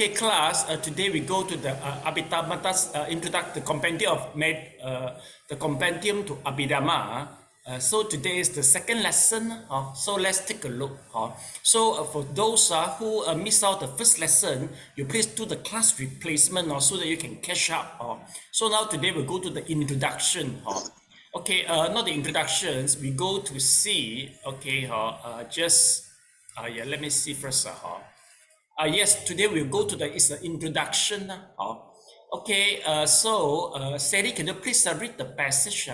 Okay, class. Today we go to the the compendium of the compendium to Abhidhamma. So today is the second lesson. So let's take a look. So for those who missed out the first lesson, you please do the class replacement so that you can catch up. So now today we go to the introduction. Okay, not the introductions. We go to see. Okay, let me see first. Yes, today we'll go to the introduction. Okay, Sally, can you please read the passage?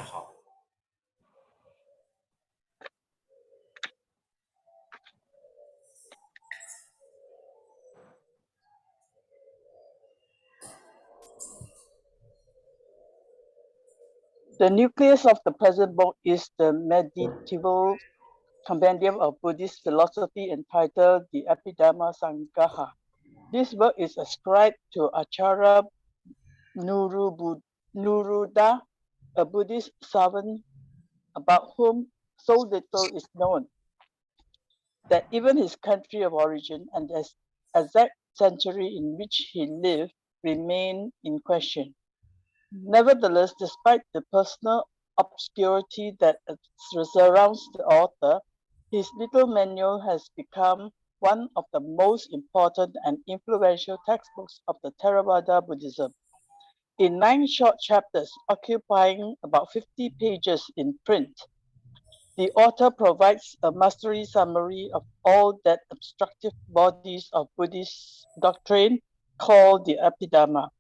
The nucleus of the present book is the medieval compendium of Buddhist philosophy entitled the Abhidhamma-sangaha. This work is ascribed to Acharya Nuruddha, a Buddhist savant about whom so little is known that even his country of origin and the exact century in which he lived remain in question. Nevertheless, despite the personal obscurity that surrounds the author, his little manual has become one of the most important and influential textbooks of the Theravada Buddhism. In 9 short chapters occupying about 50 pages in print, the author provides a mastery summary of all that obstructive bodies of Buddhist doctrine called the Abhidhamma.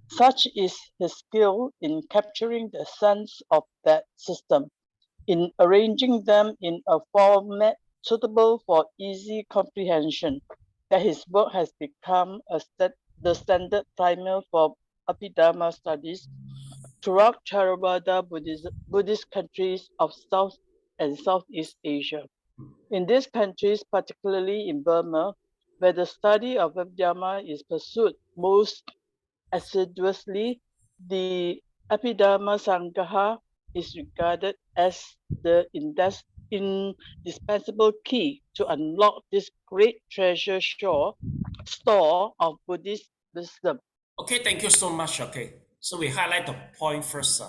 Such is his skill in capturing the essence of that system, in arranging them in a format suitable for easy comprehension, that his work has become the standard primer for Abhidhamma studies throughout Theravada Buddhist countries of South and Southeast Asia. In these countries, particularly in Burma, where the study of Abhidhamma is pursued most assiduously, the Abhidhamma-sangaha is regarded as the indispensable key to unlock this great treasure store of Buddhist wisdom. Okay, thank you so much. Okay, so we highlight the point first.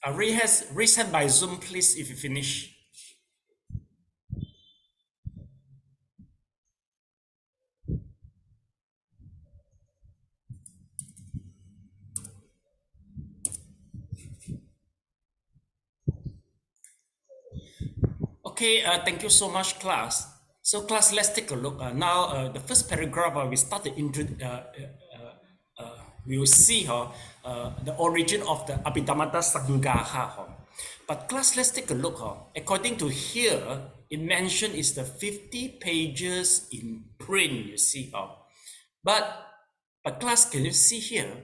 Raise hand by Zoom, please, if you finish. Okay, thank you so much, class. So class, let's take a look. Now, the first paragraph, we start the intro. We will see the origin of the Abhidhamma-Sangaha. But class, let's take a look. According to here, it mentioned is the 50 pages in print, you see. But class, can you see here?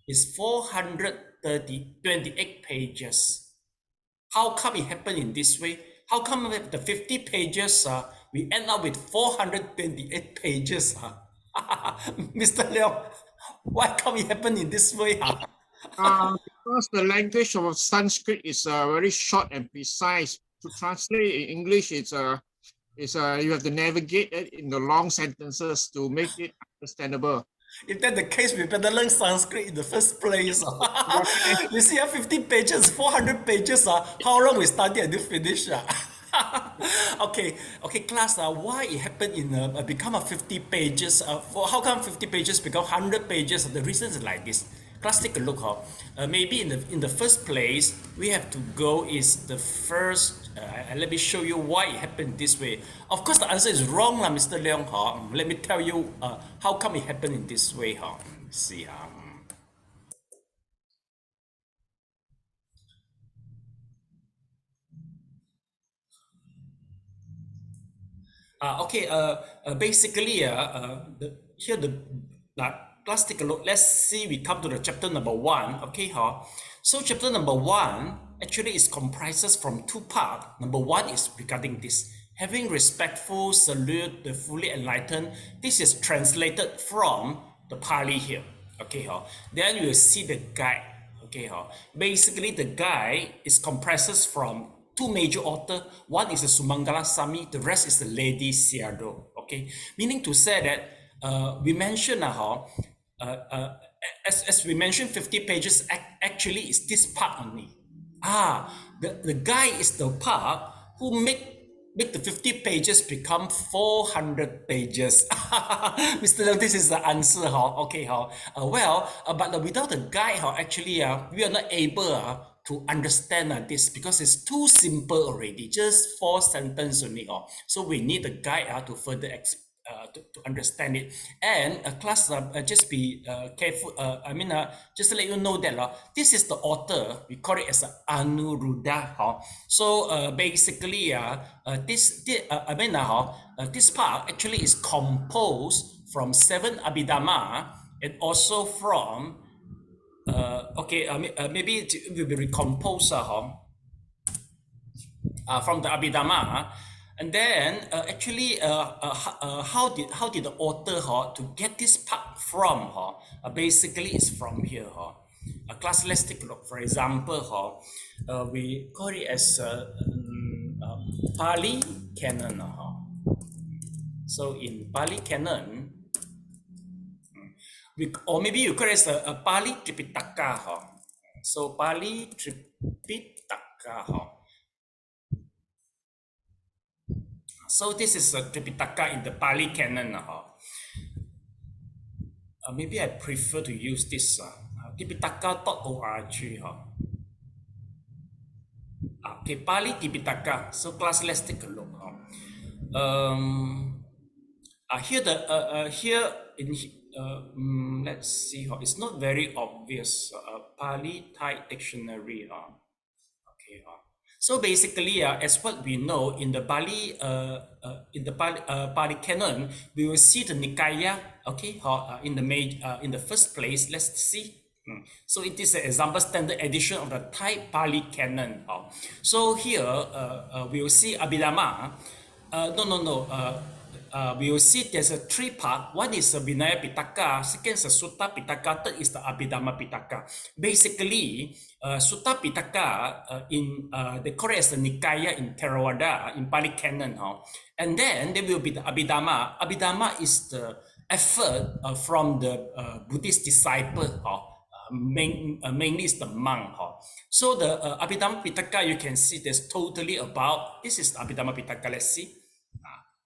It's 428 pages. How come it happened in this way? How come with the 50 pages, we end up with 428 pages? Mr. Leong, why come it happen in this way? Because the language of Sanskrit is very short and precise. To translate in English, you have to navigate it in the long sentences to make it understandable. If that's the case, we better learn Sanskrit in the first place. You see, 50 pages, 400 pages. How long we study until finish? Okay, class. Why it happened in become a 50 pages? How come 50 pages become 100 pages? The reason is like this. Class, take a look. Maybe in the first place, we have to go is the first. Let me show you why it happened this way. Of course, the answer is wrong, Mr. Leong. Let me tell you how come it happened in this way. See. Basically, here let's take a look. Let's see. We come to the chapter number 1. Okay, so chapter number 1 actually is comprises from 2 parts. Number 1 is regarding this: having respectful salute the fully enlightened. This is translated from the Pali here. Okay, then you will see the guide. Okay, basically the guide is comprises from 2 major authors. One is the Sumangala Sami, the rest is the Lady Siado. Okay, meaning to say that we mentioned as we mentioned 50 pages actually is this part only. The guy is the part who make the 50 pages become 400 pages. Mr. Leong, this is the answer. Okay, but without the guide, actually we are not able to understand this because it's too simple already, just 4 sentences only. So we need a guide to further to understand it. And class, just be careful. Just to let you know that this is the author. We call it as Anuruddha. So basically, this part actually is composed from 7 Abhidhamma and also from maybe it will be recomposed from the Abhidhamma. And then actually, how did the author to get this part from? Basically, it's from here. Class, let's take a look. For example, we call it as Pali Canon. So in Pali Canon, or maybe you call it as a Pali Tripitaka. So Pali Tripitaka. So this is a Tripitaka in the Pali Canon. Maybe I prefer to use this Tripitaka.org. Okay, Pali Tripitaka. So class, let's take a look. Here in let's see. It's not very obvious. Pali Thai dictionary. Okay. So basically, as what we know in the Pali Canon, we will see the Nikaya. Okay, in the first place, let's see. So it is an example standard edition of the Thai Pali Canon. So here we will see Abhidhamma. We will see there's a 3 part. One is a Vinaya Pitaka, second is a Sutta Pitaka, third is the Abhidhamma Pitaka. Basically, Sutta Pitaka they call it as the Nikaya in Theravada in Pali Canon. And then there will be the Abhidhamma. Abhidhamma is the effort from the Buddhist disciple. Mainly is the monk. So the Abhidhamma Pitaka, you can see there's totally about, this is the Abhidhamma Pitaka, let's see.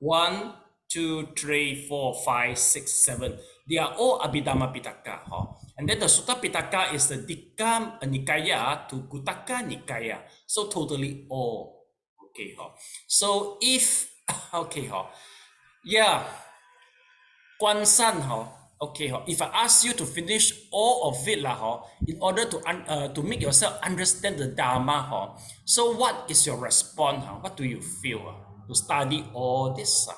1, 2, 3, 4, 5, 6, 7. They are all Abhidhamma Pitaka. And then the Sutta Pitaka is the Dikka Nikaya to Kutaka Nikaya. So totally all. Okay, so if okay, yeah, Guan San, okay, if I ask you to finish all of it in order to make yourself understand the Dharma, so what is your response? What do you feel to study all this?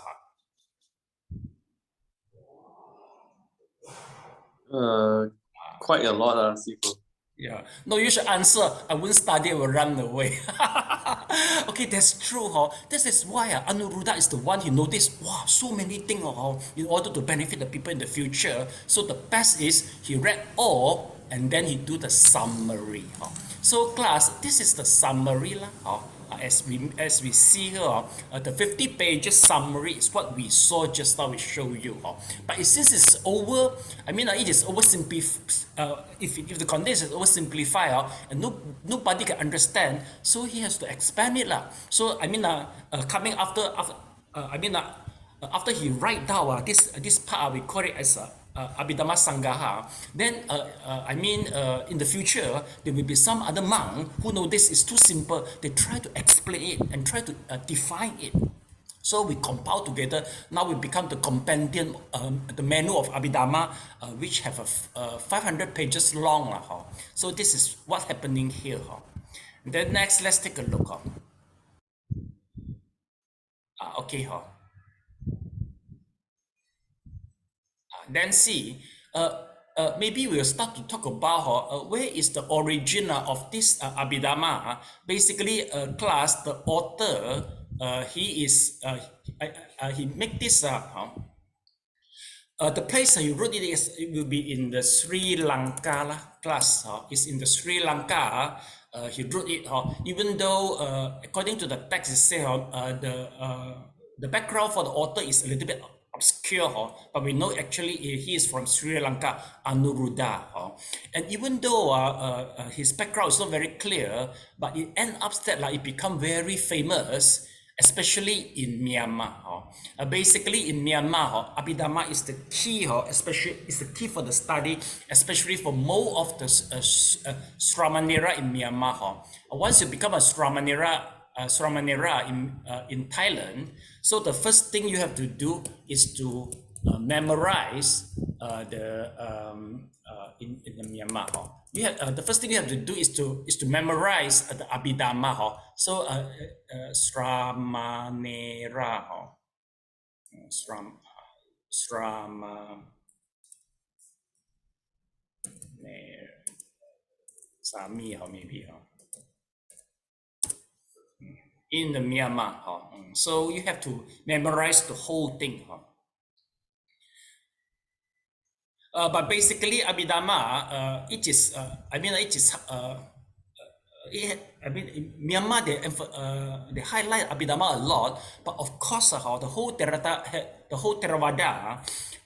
Quite a lot, Sifu. Yeah, no, you should answer. I won't study, I will run away. Okay, that's true. This is why Anuruddha is the one he noticed, wow, so many things in order to benefit the people in the future. So the best is he read all and then he do the summary. So class, this is the summary. As we see here, the 50 pages summary is what we saw just now, we show you. But since it's over, I mean, it is oversimplified. If the content is oversimplified and nobody can understand, so he has to expand it. So I mean, coming after he write down this part, we call it as abhidhamma sangaha. Then in the future there will be some other monk who know this is too simple. They try to explain it and try to define it. So we compile together. Now we become the compendium, the manual of Abhidhamma, which have a 500 pages long. So this is what's happening here. Then next, let's take a look. Okay. Then see, maybe we'll start to talk about where is the origin of this Abhidhamma. Basically, class, the author, he make this, the place he wrote it will be in the Sri Lanka class. It's in the Sri Lanka. He wrote it, even though according to the text, it says the background for the author is a little bit obscure, but we know actually he is from Sri Lanka, Anuruddha. And even though his background is not very clear, but it ends up that it become very famous, especially in Myanmar. Basically in Myanmar, Abhidhamma is the key, especially is the key for the study, especially for most of the Sramanera in Myanmar. Once you become a Sramanera in Thailand, so the first thing you have to do is to memorize in the Myanmar. The first thing you have to do is to memorize the Abhidhamma. So Sramanera, Sami, maybe. In the Myanmar, so you have to memorize the whole thing. But basically, Abhidhamma, in Myanmar they highlight Abhidhamma a lot, but of course, the whole Theravada,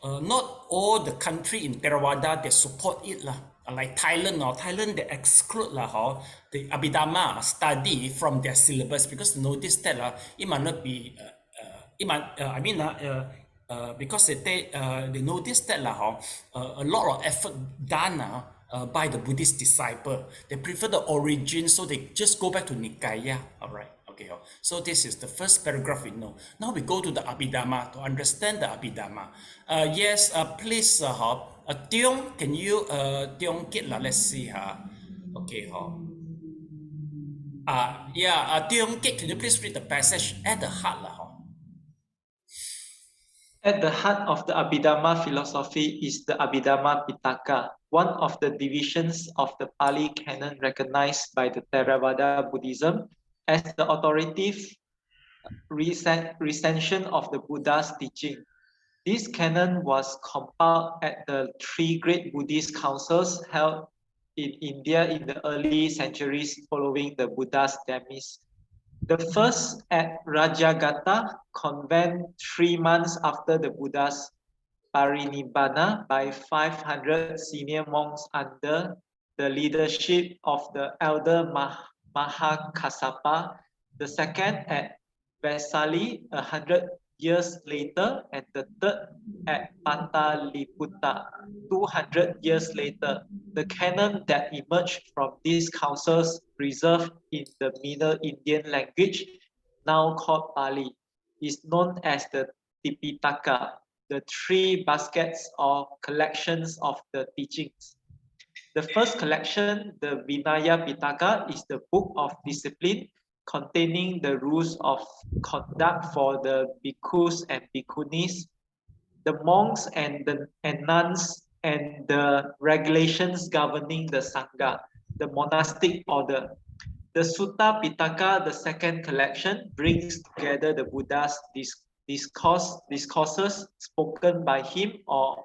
not all the country in Theravada they support it like Thailand they exclude the Abhidhamma study from their syllabus because notice that it might not be because they noticed that a lot of effort done by the Buddhist disciple. They prefer the origin, so they just go back to Nikaya. All right, okay. So this is the first paragraph we know. Now we go to the Abhidhamma to understand the Abhidhamma. Yes, please, Tiong, can you Tiong Kit let's see okay. Tiong Kit, can you please read the passage at the heart At the heart of the Abhidhamma philosophy is the Abhidhamma Pitaka, one of the divisions of the Pali canon recognized by the Theravada Buddhism as the authoritative recension of the Buddha's teaching. This canon was compiled at the three great Buddhist councils held in India in the early centuries following the Buddha's demise. The first at Rajagatta convent 3 months after the Buddha's parinibbana by 500 senior monks under the leadership of the elder Mahakassapa. The second at Vesali 100 years later, and the third at Pataliputta 200 years later. The canon that emerged from these councils preserved in the Middle Indian language now called Pali, is known as the Tipitaka, the three baskets or collections of the teachings. The first collection, the Vinaya Pitaka, is the book of discipline containing the rules of conduct for the bhikkhus and bhikkhunis, the monks and nuns, and the regulations governing the Sangha, the monastic order. The Sutta Pitaka, the second collection, brings together the Buddha's discourses spoken by him or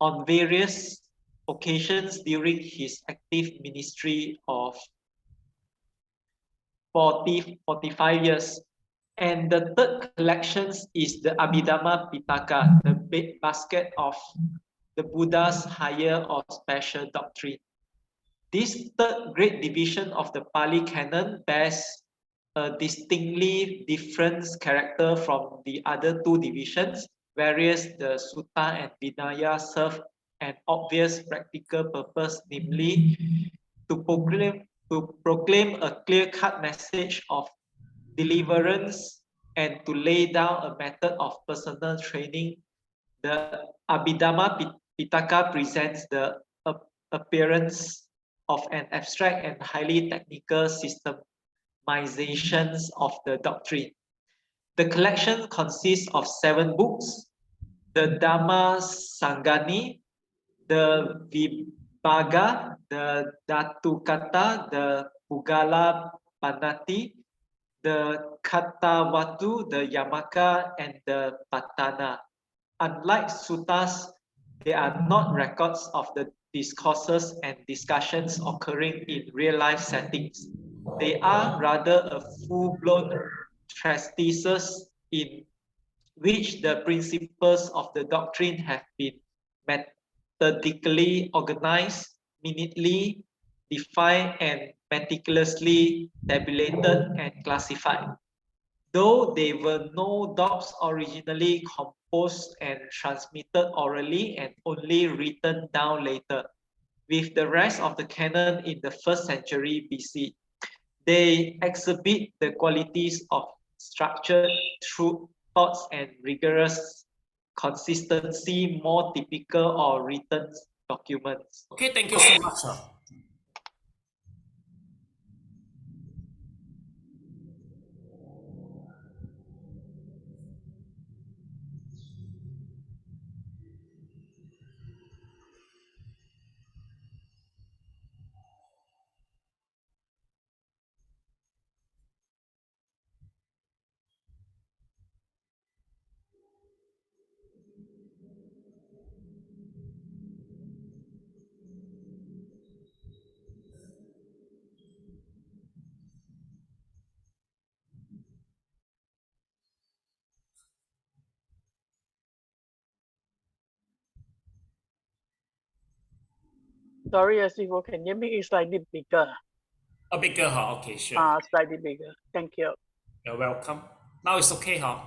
on various occasions during his active ministry of 45 years. And the third collection is the Abhidhamma Pitaka, the big basket of the Buddha's higher or special doctrine. This third great division of the Pali canon bears a distinctly different character from the other two divisions, whereas the Sutta and Vinaya serve an obvious practical purpose, namely to proclaim a clear-cut message of deliverance and to lay down a method of personal training. The Abhidhamma Pitaka presents the appearance of an abstract and highly technical systemization of the doctrine. The collection consists of 7 books: the Dhamma Sangani, the Vibhaga, the Dhatukata, the Pugala Panati, the Katawatu, the Yamaka, and the Patana. Unlike suttas, they are not records of the discourses and discussions occurring in real-life settings. They are rather a full-blown treatises in which the principles of the doctrine have been methodically organized, minutely defined, and meticulously tabulated and classified. Though they were no doubts originally composed and transmitted orally and only written down later, with the rest of the canon in the 1st century BC, they exhibit the qualities of structured true thoughts and rigorous consistency more typical of written documents. Okay, thank you so much, sir. Sorry, Asivo, can you make it slightly bigger? A bigger, huh? Okay, sure. Slightly bigger. Thank you. You're welcome. Now it's okay, huh?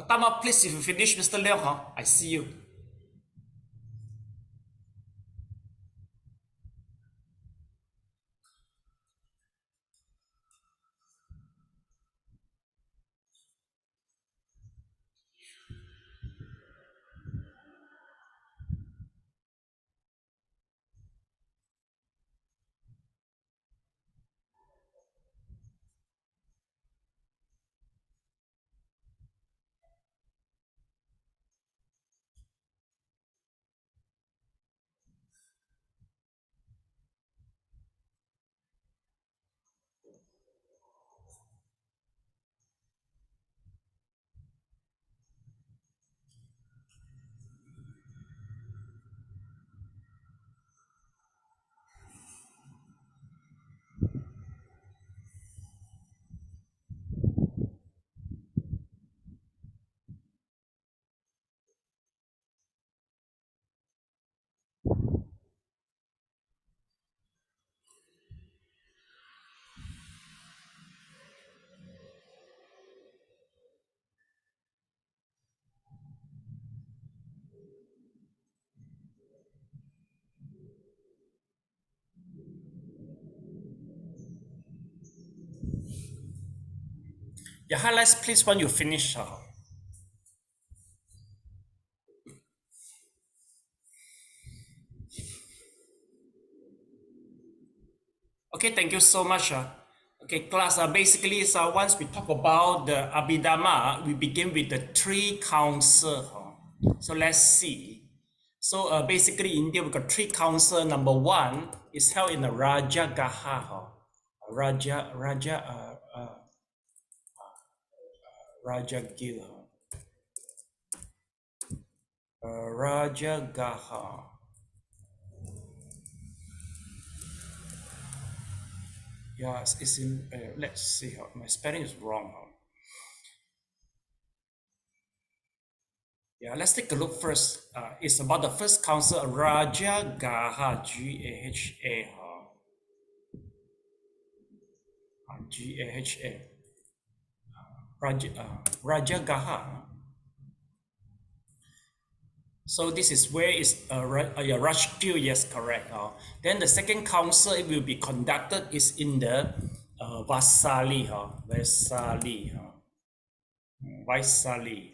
A thumb up, please, if you finish, Mr. Leong, huh? I see you. Yeah, highlights please when you finish. Okay, thank you so much. Okay, class, basically, so once we talk about the abhidhamma, we begin with the three counsel. So let's see. So basically, in India, we got three counsel. Number one is held in the Rajagaha. Rajagil. Rajagaha. Yes, it's in, let's see, my spelling is wrong. Yeah, let's take a look first. It's about the first council, Rajagaha, G-A-H-A. G-A-H-A. Rajagaha. So this is where is Rajkyu, yes, correct. Then the second council it will be conducted is in the Vaisali. Vaisali.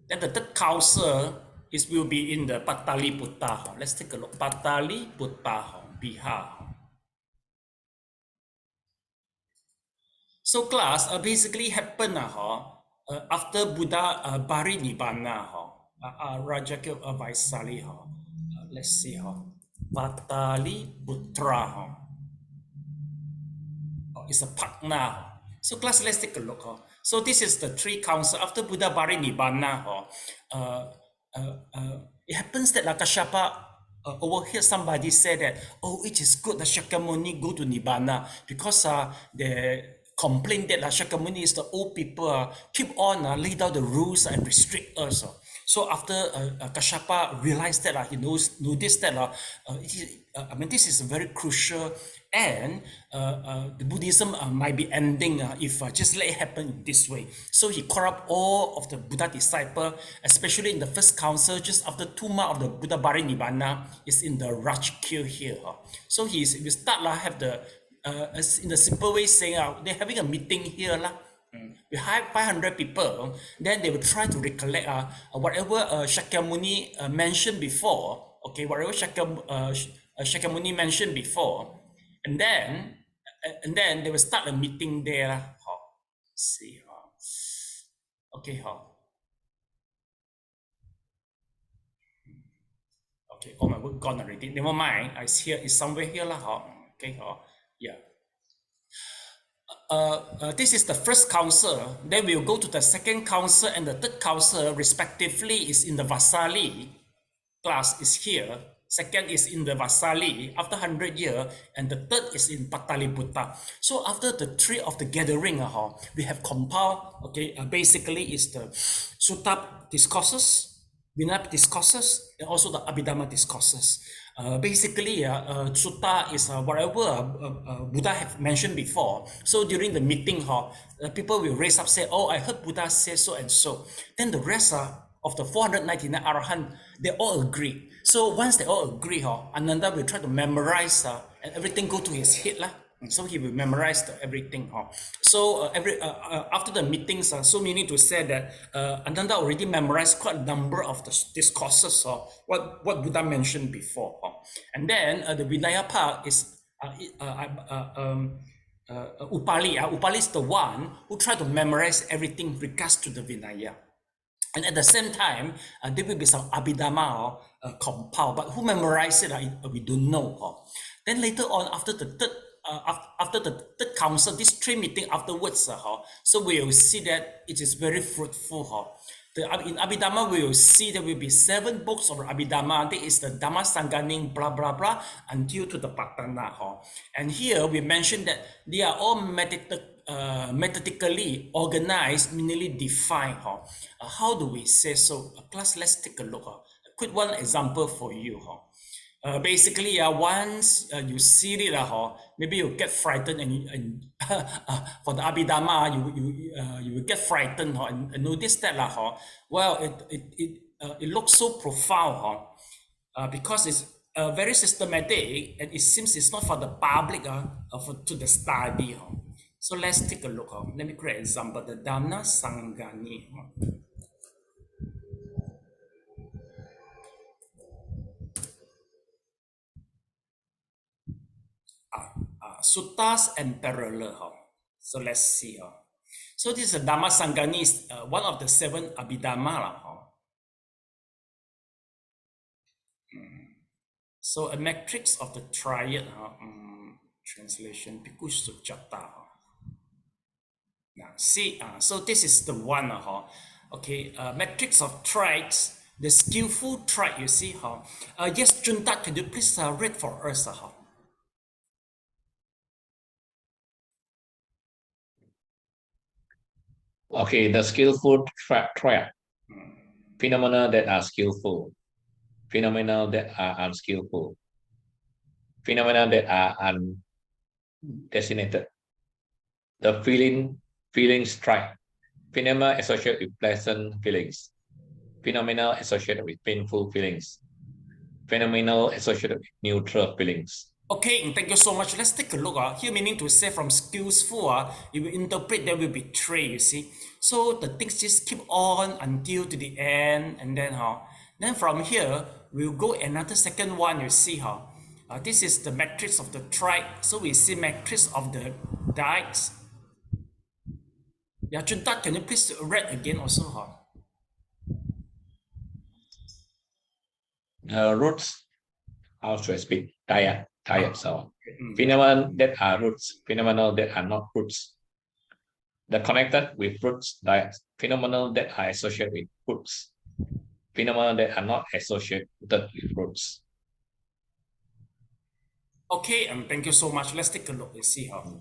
Then the third council will be in the Pataliputta. Let's take a look. Pataliputta, Bihar. So class basically happened after Buddha Parinibbana. Rajakil Vaisali. Let's see. Pataliputra. It's a Patna. So class, let's take a look. So this is the three council after Buddha Parinibbana. It happens that Kashyapa overheard somebody say that, oh, it is good that Shakyamuni go to Nibbana because they complain that Shakyamuni is the old people keep on lay down the rules and restrict us. So after Kashyapa realized that he noticed that I mean this is very crucial and the Buddhism might be ending if just let it happen this way. So he called up all of the Buddha disciples, especially in the first council, just after 2 months of the Buddha Parinibbana, is in the Rajkyu here. So we start have the in the simple way saying they're having a meeting here we have 500 people, then they will try to recollect whatever Shakyamuni mentioned before, okay, whatever Shakyamuni mentioned before, and then they will start a meeting there. Let's see. Okay, okay, oh my word gone already. Never mind. I see it's somewhere here okay, yeah. This is the first council. Then we'll go to the second council and the third council respectively is in the Vaisali. Class is here. Second is in the Vaisali after 100 years, and the third is in Pataliputta. So after the three of the gathering, we have compiled, okay, basically is the Sutta discourses, Vinaya discourses, and also the Abhidhamma discourses. Basically, Sutta is whatever Buddha have mentioned before. So during the meeting, people will raise up, say, oh, I heard Buddha say so and so. Then the rest of the 499 Arahant, they all agree. So once they all agree, Ananda will try to memorize and everything go to his head. So he will memorize everything. So after the meetings, so meaning to say that Ananda already memorized quite a number of the discourses of what Buddha mentioned before. And then the Vinaya part is Upali. Upali is the one who tried to memorize everything regards to the Vinaya. And at the same time, there will be some Abhidhamma compiled, but who memorized it, we don't know. Then later on, after the third council, this three meeting afterwards, so we will see that it is very fruitful. In Abhidhamma, we will see there will be 7 books of Abhidhamma. There is the Dhamma Sanganing, blah, blah, blah, until to the Patana. And here we mentioned that they are all methodically organized, merely defined. How do we say so? Class, let's take a look. A quick one example for you. Basically, once you see it, maybe you get frightened, and for the Abhidhamma, you will get frightened and notice that well, it looks so profound because it's very systematic, and it seems it's not for the public, to the study. So let's take a look. Let me create an example. The Dhamma Sangani. Suttas and parallel. So let's see. So this is a Dhamma Sangani, is one of the 7 abhidhamma. So a matrix of the triad. Translation Bhikkhu Sujata. Now see, so this is the one. Okay, matrix of triads, the skillful triad. You see, yes, Junta, can you please read for us? Okay, the skillful triad. Phenomena that are skillful, phenomena that are unskillful, phenomena that are undesignated. The feelings triad. Phenomena associated with pleasant feelings, phenomena associated with painful feelings, phenomenal associated with neutral feelings. Okay, thank you so much. Let's take a look. Here meaning to say from skillful, if you interpret, there will be tray, you see. So the things just keep on until to the end, and then from here, we'll go another second one, you see. This is the matrix of the triad. So we see matrix of the dikes. Yeah, Junta, can you please read again also? Roots, how should I speak? Triad. So phenomena that are roots, phenomena that are not roots. The connected with roots, phenomena that are associated with roots, phenomena that are not associated with roots. Okay, thank you so much. Let's take a look and see how.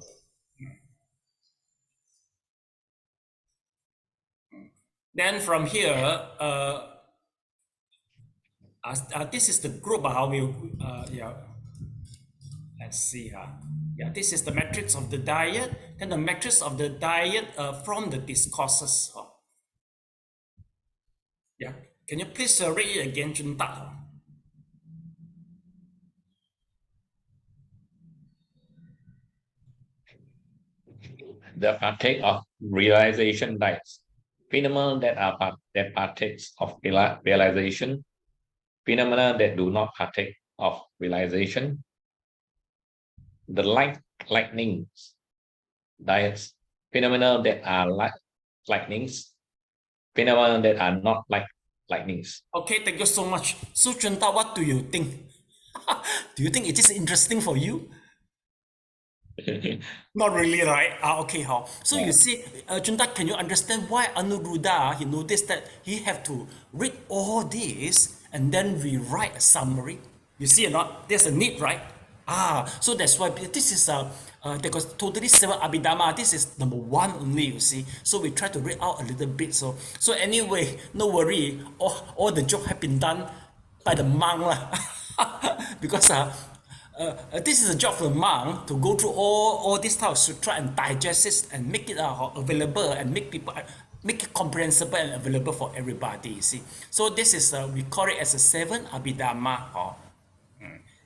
Then from here, this is the group. How we let's see. Yeah, this is the matrix of the diet. Then the matrix of the diet from the discourses. Yeah, can you please read it again, Junta? The partake of realization diets. Phenomena that partakes of realization, phenomena that do not partake of realization. The lightnings diets, phenomena that are like lightnings, phenomena that are not like lightnings. Okay, thank you so much. So Junta, what do you think? Do you think it is interesting for you? Not really, right? Okay, so you see, Junta, can you understand why Anuruddha, he noticed that he have to read all this and then rewrite a summary? You see or not? There's a need, right? So that's why this is because totally 7 abhidhamma. This is number 1 only, you see. So we try to read out a little bit. So anyway, no worry. All the job have been done by the monk because this is a job for the monk to go through all this type of sutra and digest it and make it available and make it comprehensible and available for everybody. You see. So this is we call it as a 7 abhidhamma.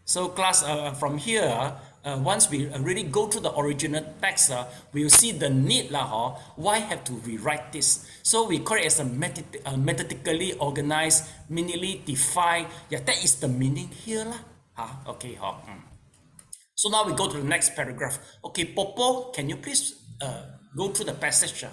So class, from here, once we really go through the original text, we'll see the need why have to rewrite this. So we call it as a methodically organized, minimally defined. Yeah, that is the meaning here Okay. So now we go to the next paragraph. Okay, Popo, can you please go through the passage?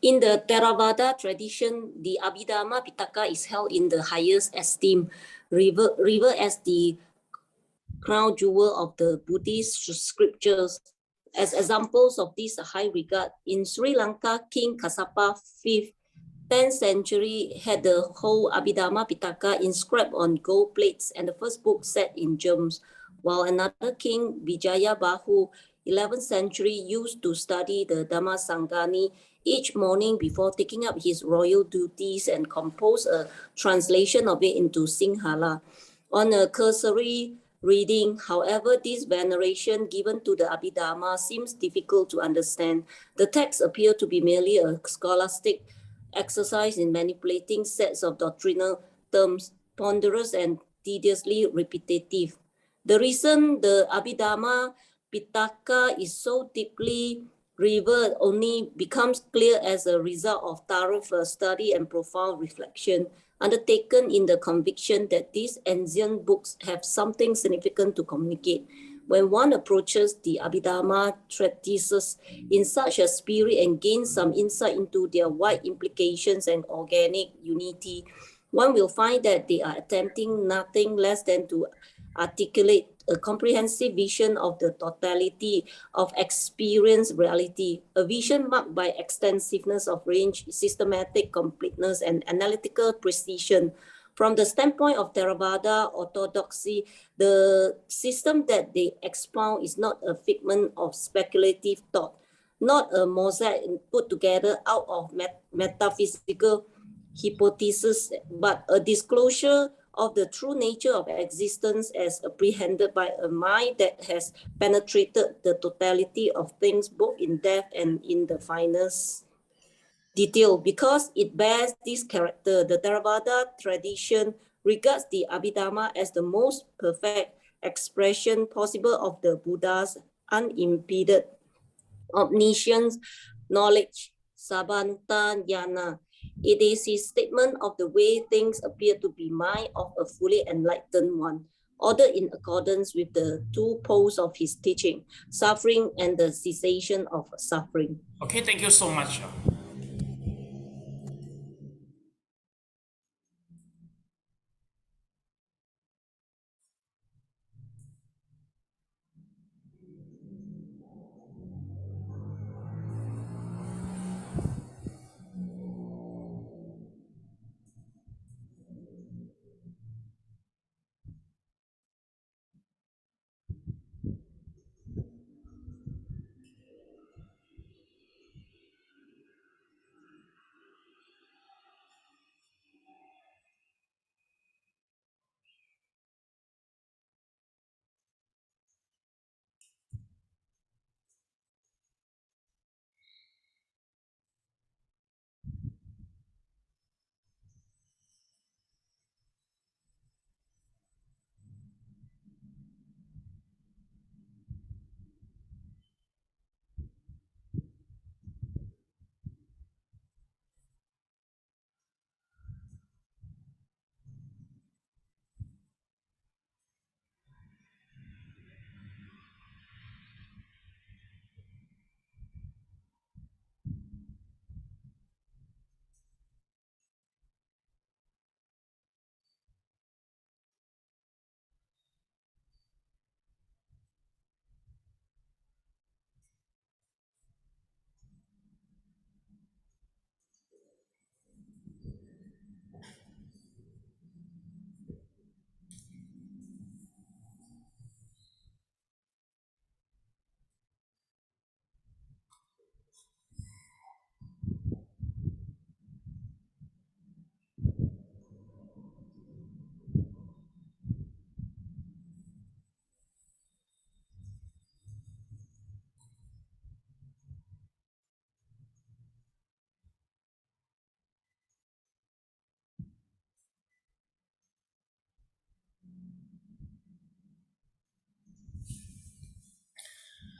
In the Theravada tradition, the Abhidhamma-Pitaka is held in the highest esteem, revered as the crown jewel of the Buddhist scriptures. As examples of this high regard, in Sri Lanka, King Kassapa V, 10th century, had the whole Abhidhamma-Pitaka inscribed on gold plates and the first book set in gems, while another king, Vijayabahu, 11th century, used to study the Dhamma Sangani each morning before taking up his royal duties and compose a translation of it into Sinhala. On a cursory reading, however, this veneration given to the Abhidhamma seems difficult to understand. The text appears to be merely a scholastic exercise in manipulating sets of doctrinal terms, ponderous and tediously repetitive. The reason the Abhidhamma-Pitaka is so deeply revered only becomes clear as a result of thorough study and profound reflection undertaken in the conviction that these ancient books have something significant to communicate. When one approaches the Abhidhamma treatises in such a spirit and gains some insight into their wide implications and organic unity, one will find that they are attempting nothing less than to articulate a comprehensive vision of the totality of experienced reality, a vision marked by extensiveness of range, systematic completeness, and analytical precision. From the standpoint of Theravada orthodoxy, the system that they expound is not a figment of speculative thought, not a mosaic put together out of metaphysical hypothesis, but a disclosure of the true nature of existence as apprehended by a mind that has penetrated the totality of things both in depth and in the finest detail. Because it bears this character, the Theravada tradition regards the Abhidhamma as the most perfect expression possible of the Buddha's unimpeded omniscience, knowledge, Sabanta Jnana. It is his statement of the way things appear to be mine of a fully enlightened one, ordered in accordance with the two poles of his teaching, suffering and the cessation of suffering. Okay, thank you so much.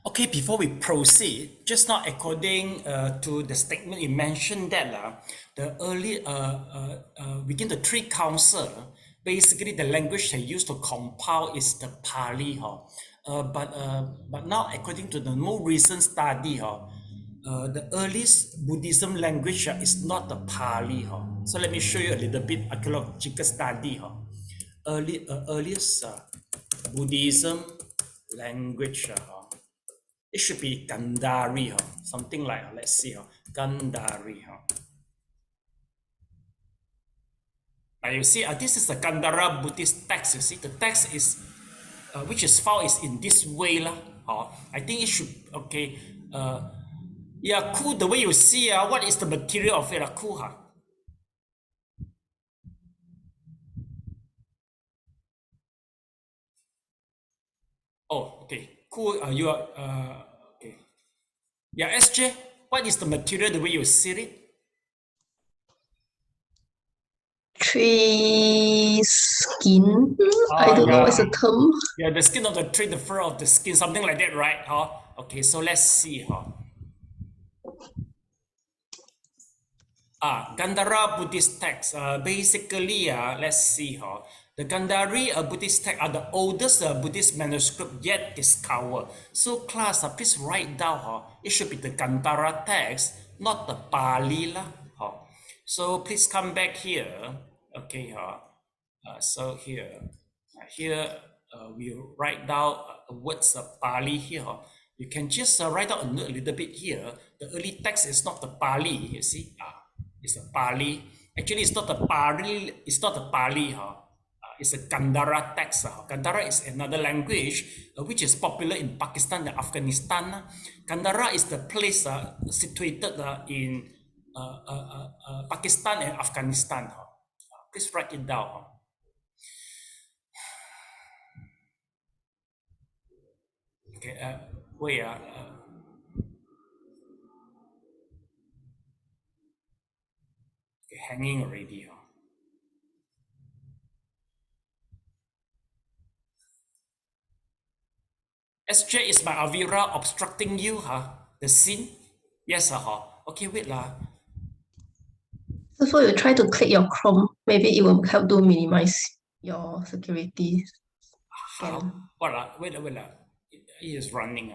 Okay, before we proceed, just now according to the statement you mentioned that the early within the three council, basically the language they used to compile is the Pali, but now according to the more recent study, the earliest Buddhism language is not the Pali. So let me show you a little bit archaeological study. Earliest Buddhism language. It should be Gandhari, something like, let's see, Gandhari. Now you see, this is the Gandhara Buddhist text. You see, the text is, which is found is in this way. I think it should, okay. Yeah, cool, the way you see, what is the material of it? Cool, Oh, okay, cool. You are, okay. Yeah, SJ, what is the material, the way you see it? tree skin. I don't know what's the term. Yeah, the skin of the tree, the fur of the skin, something like that, right? Okay, so let's see. Gandhara Buddhist texts. Basically, let's see. The Gandhari Buddhist texts are the oldest Buddhist manuscript yet discovered. So class, please write down. It should be the Gandhara text, not the Pali. So please come back here. Okay. So here we write down words of Pali here. You can just write out a little bit here. The early text is not the Pali, you see. It's a Pali. Actually, it's not the Pali. It's not the Pali. It's a Gandhara text. Gandhara is another language which is popular in Pakistan and Afghanistan. Gandhara is the place situated in Pakistan and Afghanistan. Please write it down. Okay, wait. Okay, hanging already. SJ, is my Avira obstructing you, the scene? Yes, okay, wait lah. So you try to click your Chrome, maybe it will help to minimize your security scan. What wait lah. It is running.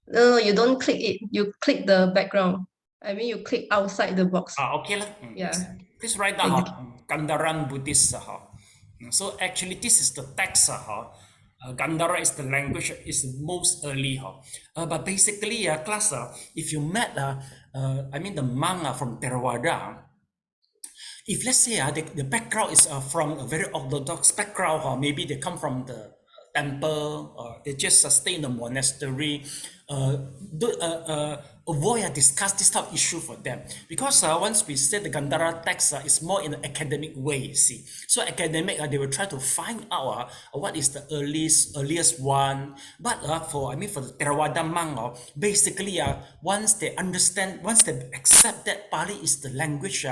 No, you don't click it. You click the background. I mean, you click outside the box. Okay lah. Yeah. Please write down Gandharan Buddhist. So actually, this is the text. Gandhara is the language, is the most early. But basically, class, if you met, I mean the monk from Theravada, if let's say the background is from a very orthodox background, maybe they come from the temple, or they just stay in the monastery, avoid discuss this type of issue for them, because once we say the Gandhara text is more in an academic way, you see. So academic, they will try to find out what is the earliest one. But for the Theravada monk, basically once they understand, once they accept that Pali is the language,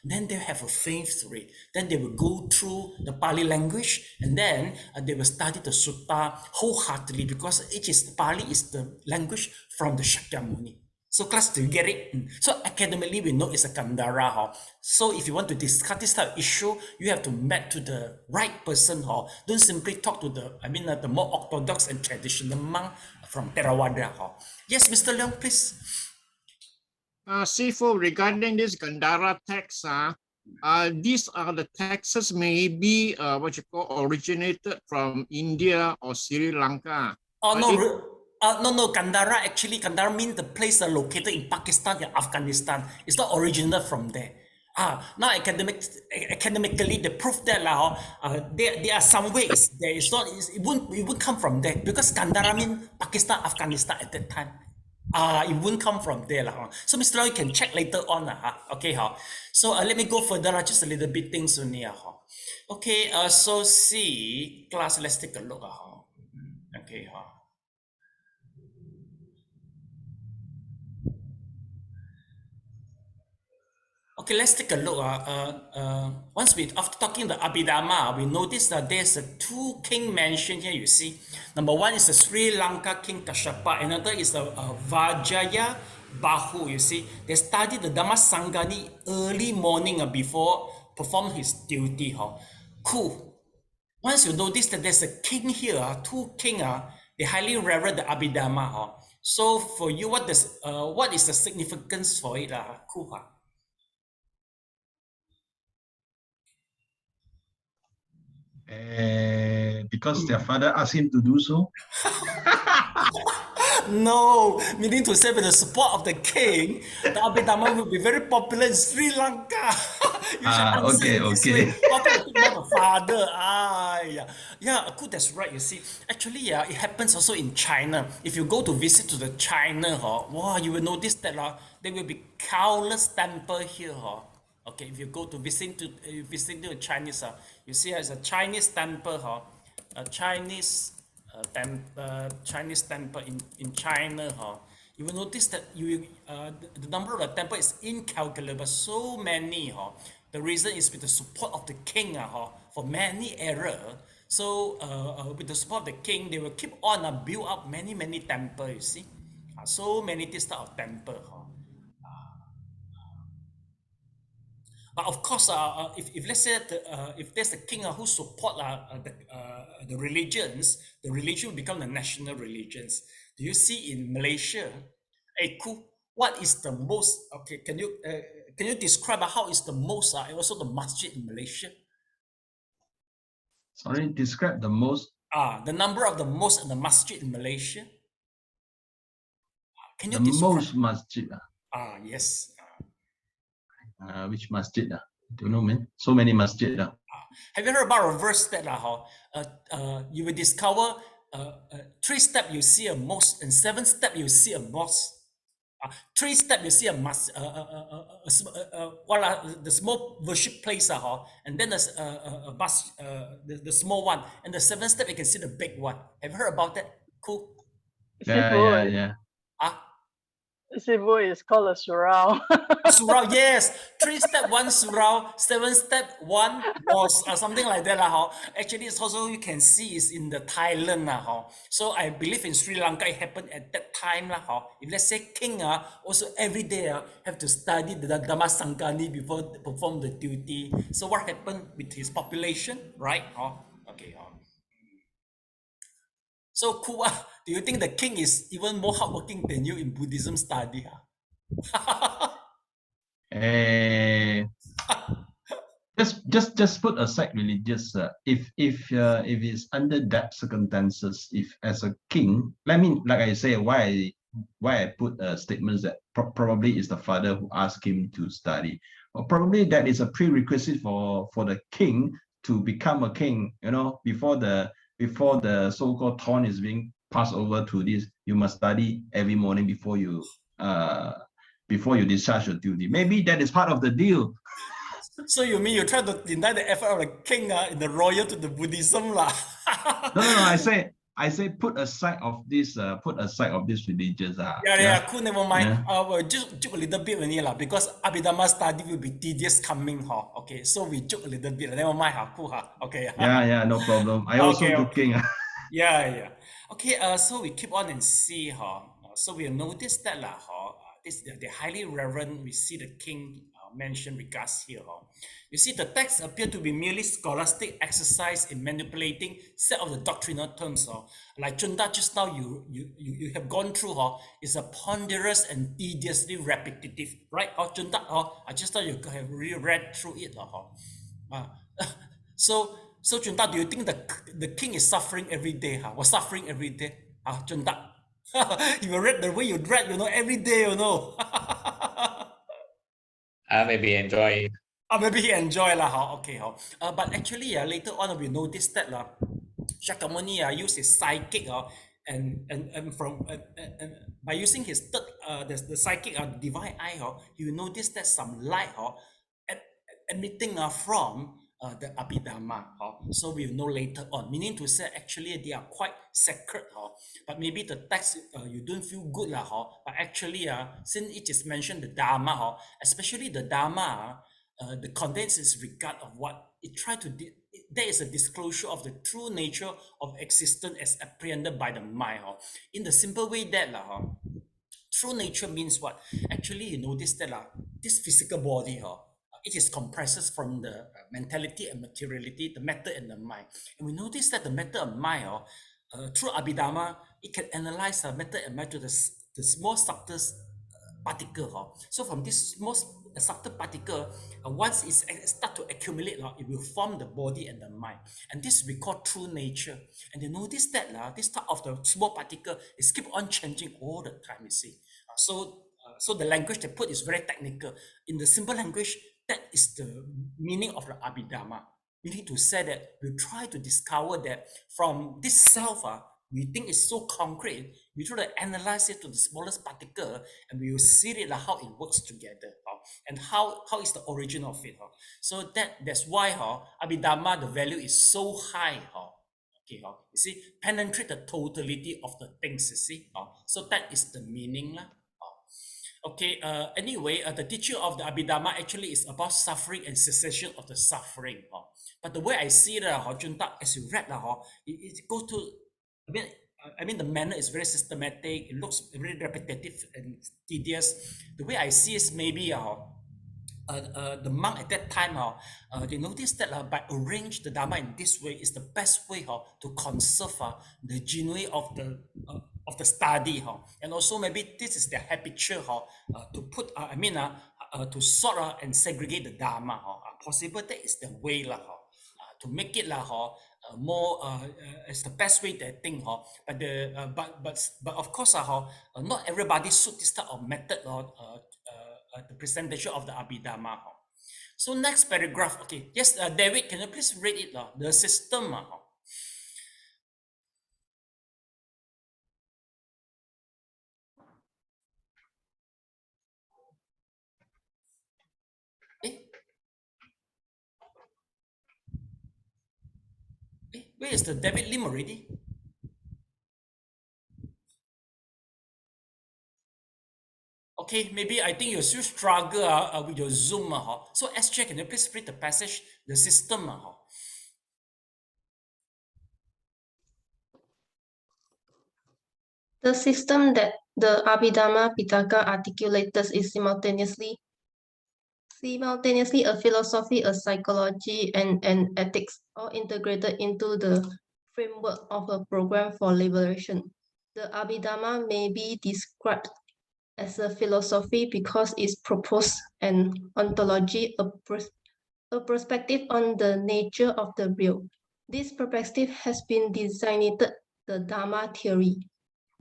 then they have a faith to it. Then they will go through the Pali language, and then they will study the sutta wholeheartedly, because Pali is the language from the Shakyamuni. So class, do you get it? So academically, we know it's a Gandhara. So if you want to discuss this type of issue, you have to meet to the right person. Don't simply talk to the more orthodox and traditional monk from Theravada. Yes, Mr. Leong, please. Sifu, regarding this Gandhara text, these are the texts maybe what you call originated from India or Sri Lanka. No, Gandhara, actually, Gandhara means the place located in Pakistan and Afghanistan. It's not original from there. Now academically, they prove that there are some ways. It won't come from there, because Gandhara means Pakistan, Afghanistan at that time. It won't come from there. So Mr. Lau, you can check later on. Okay. So let me go further, just a little bit things only. Okay, so see, class, let's take a look. Okay. Okay, let's take a look. After talking the Abhidhamma, we notice that there's two king mentioned here, you see. Number one is the Sri Lanka King Kashyapa. Another is the Vajaya Bahu, you see. They studied the Dhamma Sangani early morning before perform his duty. Cool. Once you notice that there's a king here, two king, they highly revere the Abhidhamma. So for you, what is the significance for it? Cool. Because their father asked him to do so? No, meaning to say with the support of the king, the Abhidhamma will be very popular in Sri Lanka. Okay. The father. Yeah, cool, that's right, you see. Actually, it happens also in China. If you go to visit to the China, wow, you will notice that there will be countless temples here. Okay, if you go to visit to Chinese, you see there's a Chinese temple, a Chinese temple in China. You will notice that the number of the temple is incalculable. So many. The reason is with the support of the king for many era. So with the support of the king, they will keep on build up many temples, you see. So many this type of temple. But of course, if let's say that, if there's a king who support the religions, the religion will become the national religions. Do you see in Malaysia? Hey, cool. What is the most? Okay, can you describe how is the most and also the masjid in Malaysia? Sorry, describe the most. The number of the mosque and the masjid in Malaysia. Can you The describe? most masjid. Yes. Which masjid? Don't know, man. So many masjid. Have you heard about a verse that you will discover 3 steps you see a mosque, and 7 steps you see a mosque. 3 steps you see a mosque, the small worship place, and then there's a mosque, the small one, and the 7th step you can see the big one. Have you heard about that? Cool. Yeah. Cebu is called a surau. Surau, yes. 3 step, 1 surau, 7 step, 1 mosque, or something like that. Actually, it's also you can see is in the Thailand. So I believe in Sri Lanka, it happened at that time. If let's say king also every day have to study the Dhamma Sangani before perform the duty. So what happened with his population, right? Okay. So cool. Do you think the king is even more hardworking than you in Buddhism study? Just put aside religious. If it's under that circumstances, if as a king, like I say, why I put statements that probably is the father who asked him to study, or probably that is a prerequisite for the king to become a king. Before the so-called throne is being passed over to this, you must study every morning before you discharge your duty. Maybe that is part of the deal. So you mean you try to deny the effort of the king in the royal to the Buddhism lah? No. I say put aside of this religious. Yeah, cool. Never mind. Yeah. We'll joke a little bit only lah, because Abhidhamma study will be tedious coming. Okay, so we joke a little bit. Never mind. Cool. Okay. Yeah, no problem. I also joking. Yeah. Okay. So we keep on and see. So we notice that the highly reverend. We see the king mentioned regards here. You see, the text appear to be merely scholastic exercise in manipulating set of the doctrinal terms. Like Chunda just now you have gone through. Is a ponderous and tediously repetitive, right? Chunda, I just thought you have really read through it. So Chunda, do you think the king is suffering every day? Was suffering every day? Chunda, you read the way you read, every day, Maybe enjoy. Maybe he enjoy lah. Okay. But actually, later on we noticed that Shakyamuni used his psychic and by using his third the psychic divine eye he will notice that some light emitting from the Abhidhamma. So we'll know later on. Meaning to say, actually they are quite sacred. But maybe the text you don't feel good lah. But actually, since it is mentioned the Dharma, especially the Dharma, the contents is regard of what it try to. There is a disclosure of the true nature of existence as apprehended by the mind. In the simple way that true nature means what? Actually, you notice that this physical body. It is comprises from the mentality and materiality, the matter and the mind. And we notice that the matter and mind, through Abhidhamma, it can analyze matter and mind to the small subtle particle. So from this small subtle particle, once it start to accumulate, it will form the body and the mind. And this we call true nature. And you notice that this type of the small particle is keep on changing all the time, you see. So the language they put is very technical. In the simple language, that is the meaning of the Abhidhamma. Meaning to say that we try to discover that from this self, we think it's so concrete, we try to analyze it to the smallest particle, and we will see it how it works together, and how is the origin of it. So that's why Abhidhamma, the value is so high. Okay, you see, penetrate the totality of the things, you see. So that is the meaning. Okay, anyway, the teaching of the Abhidhamma actually is about suffering and cessation of the suffering. But the way I see it, as you read, it goes to, I mean, the manner is very systematic. It looks very repetitive and tedious. The way I see is maybe the monk at that time, they noticed that by arrange the Dharma in this way is the best way to conserve the genuine of the study, and also maybe this is their habitual to put, to sort and segregate the Dharma. Possible that is the way to make it more it's the best way they think. But of course not everybody suit this type of method the presentation of the Abhidhamma. So next paragraph, okay. Yes, David, can you please read it? The system. Where is the David Lim already? Okay, maybe I think you still struggle with your Zoom. So SJ, can you please read the passage, the system? The system that the Abhidhamma-Pitaka articulates is simultaneously a philosophy, a psychology, and an ethics, all integrated into the framework of a program for liberation. The Abhidhamma may be described as a philosophy because it proposes an ontology, a perspective on the nature of the real. This perspective has been designated the Dharma Theory,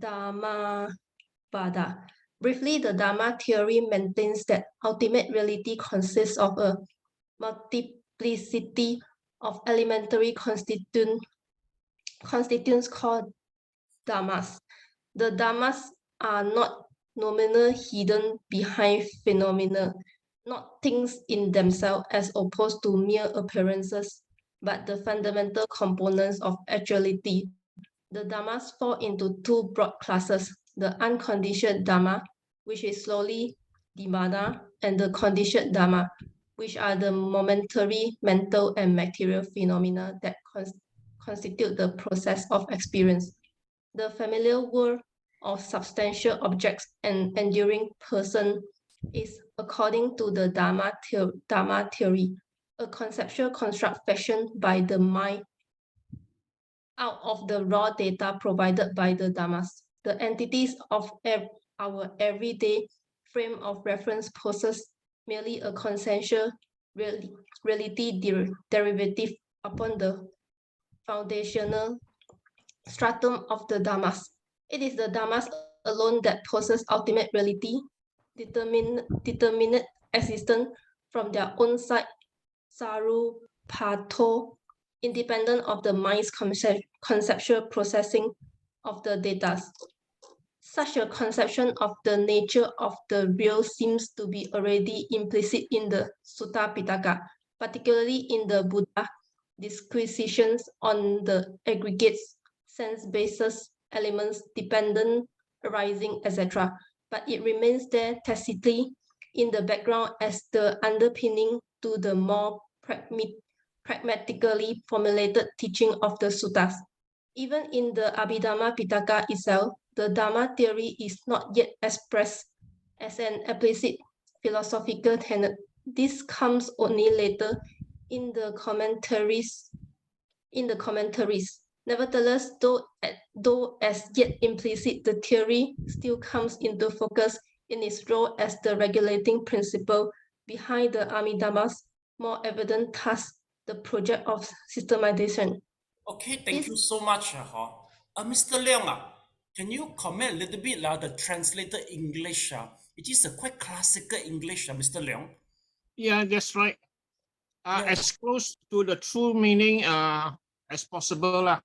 Dhammapada. Briefly, the Dharma Theory maintains that ultimate reality consists of a multiplicity of elementary constituents called dhammas. The dhammas are not nominal hidden behind phenomena, not things in themselves as opposed to mere appearances, but the fundamental components of actuality. The dhammas fall into two broad classes, the unconditioned dhamma, which is slowly nirvana, and the conditioned dhamma, which are the momentary mental and material phenomena that constitute the process of experience. The familiar world of substantial objects and enduring person is, according to the Dharma Theory, a conceptual construct fashioned by the mind out of the raw data provided by the Dhammas. The entities of our everyday frame of reference possess merely a consensual reality derivative upon the foundational stratum of the Dhammas. It is the Dhammas alone that possess ultimate reality, determinate existence from their own side, sarupato, independent of the mind's conceptual processing of the data. Such a conception of the nature of the real seems to be already implicit in the Sutta Pitaka, particularly in the Buddha disquisitions on the aggregates, sense basis, elements, dependent, arising, etc. But it remains there tacitly in the background as the underpinning to the more pragmatically formulated teaching of the suttas. Even in the Abhidhamma-Pitaka itself, the Dharma theory is not yet expressed as an explicit philosophical tenet. This comes only later in the commentaries. Nevertheless, though as yet implicit, the theory still comes into focus in its role as the regulating principle behind the Abhidhammas, more evident thus the project of systematization. Okay, thank you so much. Mr. Leong, can you comment a little bit the translated English? It is a quite classical English, Mr. Leong. Yeah, that's right. Yeah. As close to the true meaning as possible.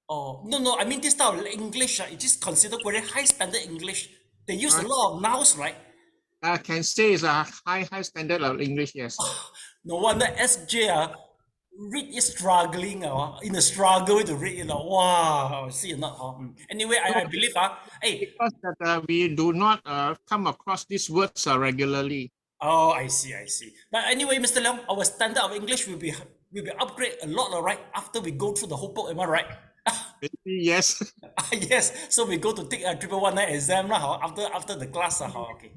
Oh, no, I mean this type of English, it is considered very high standard English. They use a lot of nouns, right? I can say it's a high standard of English, yes. No wonder SJ read is struggling, in a struggle to read, wow, see or not, Anyway, I believe, hey. Because that we do not come across these words regularly. Oh, I see. But anyway, Mr. Leong, our standard of English will be upgrade a lot, right? After we go through the whole book, am I right? Yes. Yes. So we go to take a 1119 exam after the class. Okay.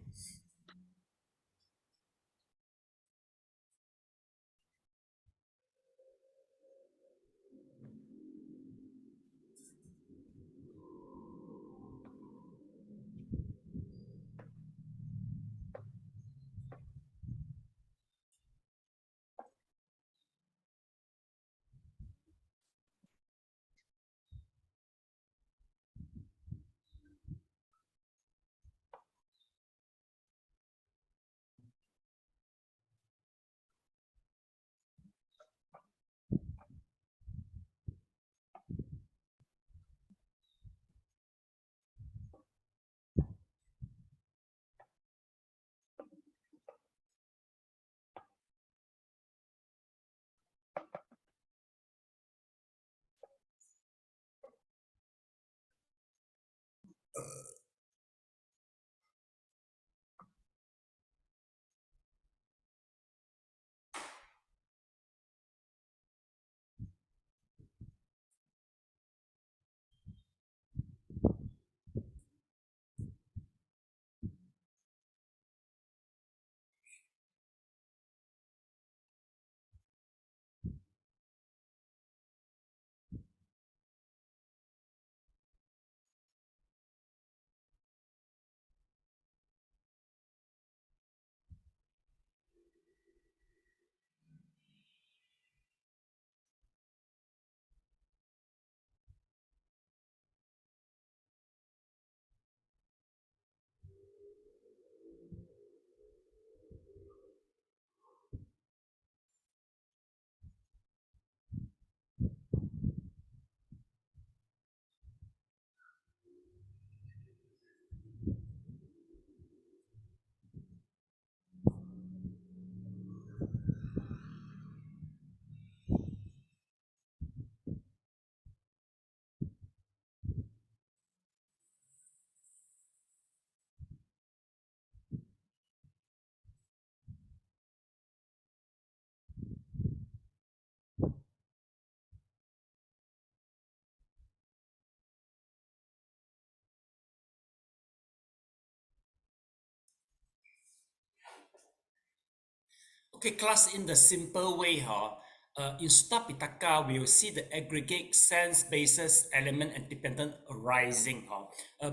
Okay, class, in the simple way, in Sutta Pitaka, we will see the aggregate sense basis element and dependent arising.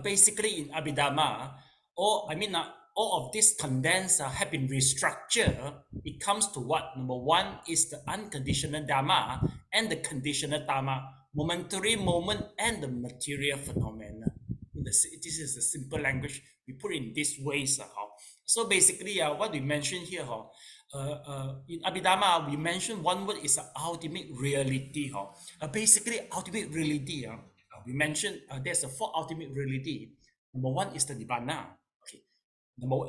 Basically, in Abhidhamma, all of these condensed have been restructured. It comes to what? Number one is the unconditional Dharma and the conditional Dharma, momentary moment and the material phenomena. This is the simple language we put in these ways. So basically, what we mentioned here, in Abhidhamma, we mentioned one word is ultimate reality. Basically, ultimate reality, we mentioned there's a four ultimate reality. Number one is the Nibbana. Okay.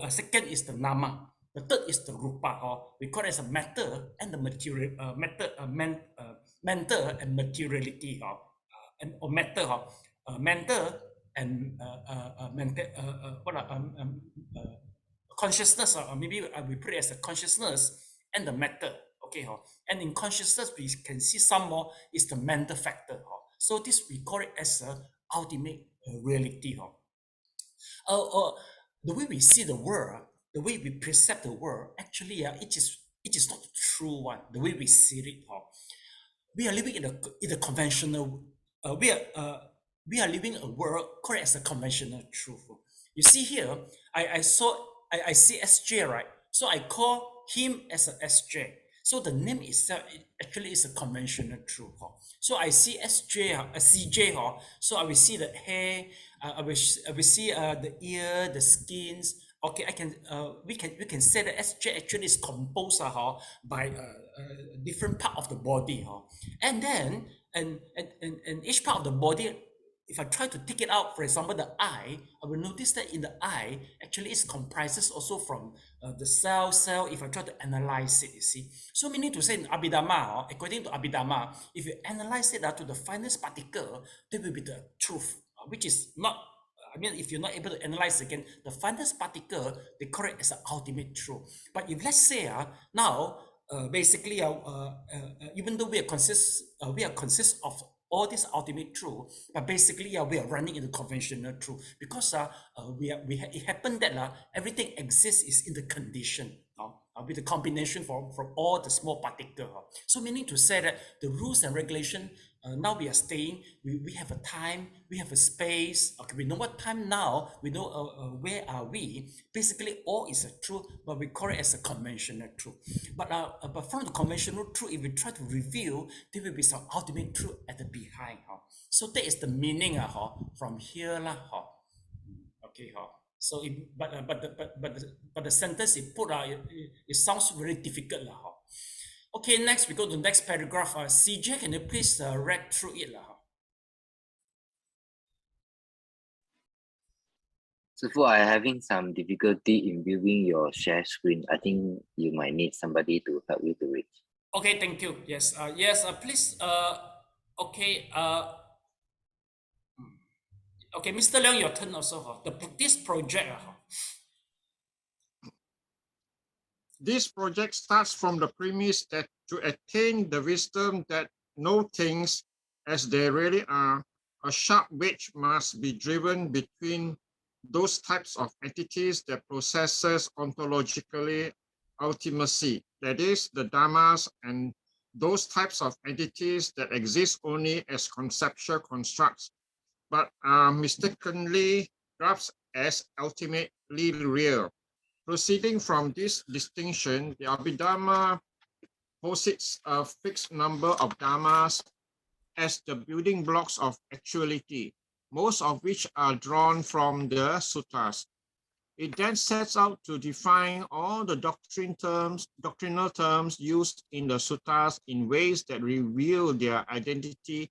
Second is the Nama. The third is the Rupa. We call it as a matter and the material, mental and materiality. Or matter, mental and consciousness, or maybe we put it as a consciousness and the matter. Okay, and in consciousness we can see some more is the mental factor. So this we call it as a ultimate reality. The way we see the world, the way we perceive the world, actually, it is not the true one. The way we see it, we are living in a conventional. We are living a world called as a conventional truth. You see here, I see SJ, right? So I call him as a SJ. So the name itself actually is a conventional truth. So I see SJ, a CJ. So I will see the hair. I will see the ear, the skins. Okay, we can say that SJ actually is composed by different part of the body, and then and each part of the body if I try to take it out, for example, the eye, I will notice that in the eye, actually it comprises also from the cell. If I try to analyze it, you see. So meaning to say in Abhidhamma, according to Abhidhamma, if you analyze it to the finest particle, that will be the truth, which is not, I mean, if you're not able to analyze again, the finest particle, they call it as the ultimate truth. But if let's say now, basically, even though we are consist of all this ultimate truth, but basically we are running into conventional truth because it happened that everything exists is in the condition with the combination from all the small particles. So meaning to say that the rules and regulation, now we are staying, we have a time, we have a space, okay, we know what time now, we know where are we. Basically all is a truth, but we call it as a conventional truth. But from the conventional truth, if we try to reveal, there will be some ultimate truth at the behind. So that is the meaning from here. Okay. So but the sentence it put it sounds very difficult. Okay, next we go to the next paragraph. CJ, can you please read through it? Sifu, I'm having some difficulty in viewing your share screen. I think you might need somebody to help you to read. Okay, thank you. Yes, please. Okay. Okay, Mr. Leong, your turn also. This project. This project starts from the premise that to attain the wisdom that know things as they really are, a sharp wedge must be driven between those types of entities that possesses ontologically ultimacy, that is, the dharmas, and those types of entities that exist only as conceptual constructs, but are mistakenly grasped as ultimately real. Proceeding from this distinction, the Abhidhamma posits a fixed number of dharmas as the building blocks of actuality, most of which are drawn from the suttas. It then sets out to define all the doctrinal terms used in the suttas in ways that reveal their identity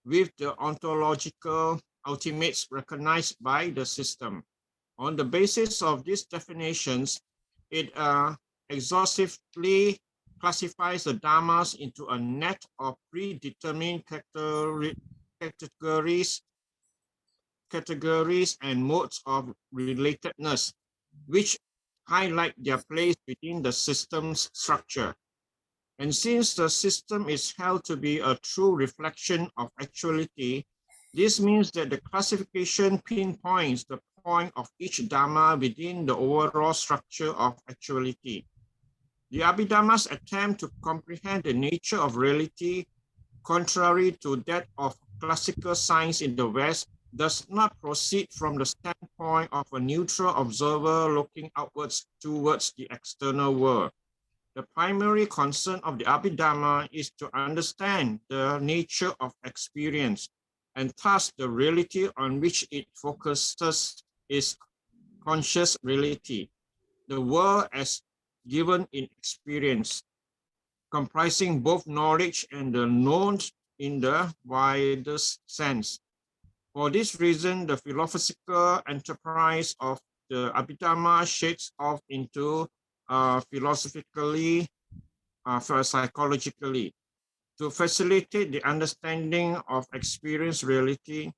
with the ontological ultimates recognized by the system. On the basis of these definitions, it exhaustively classifies the dharmas into a net of predetermined categories and modes of relatedness, which highlight their place within the system's structure. And since the system is held to be a true reflection of actuality, this means that the classification pinpoints the point of each dharma within the overall structure of actuality. The Abhidhamma's attempt to comprehend the nature of reality, contrary to that of classical science in the West, does not proceed from the standpoint of a neutral observer looking outwards towards the external world. The primary concern of the Abhidhamma is to understand the nature of experience, and thus the reality on which it focuses is conscious reality, the world as given in experience, comprising both knowledge and the known in the widest sense. For this reason, the philosophical enterprise of the Abhidhamma shades off into philosophically, psychologically. To facilitate the understanding of experience reality,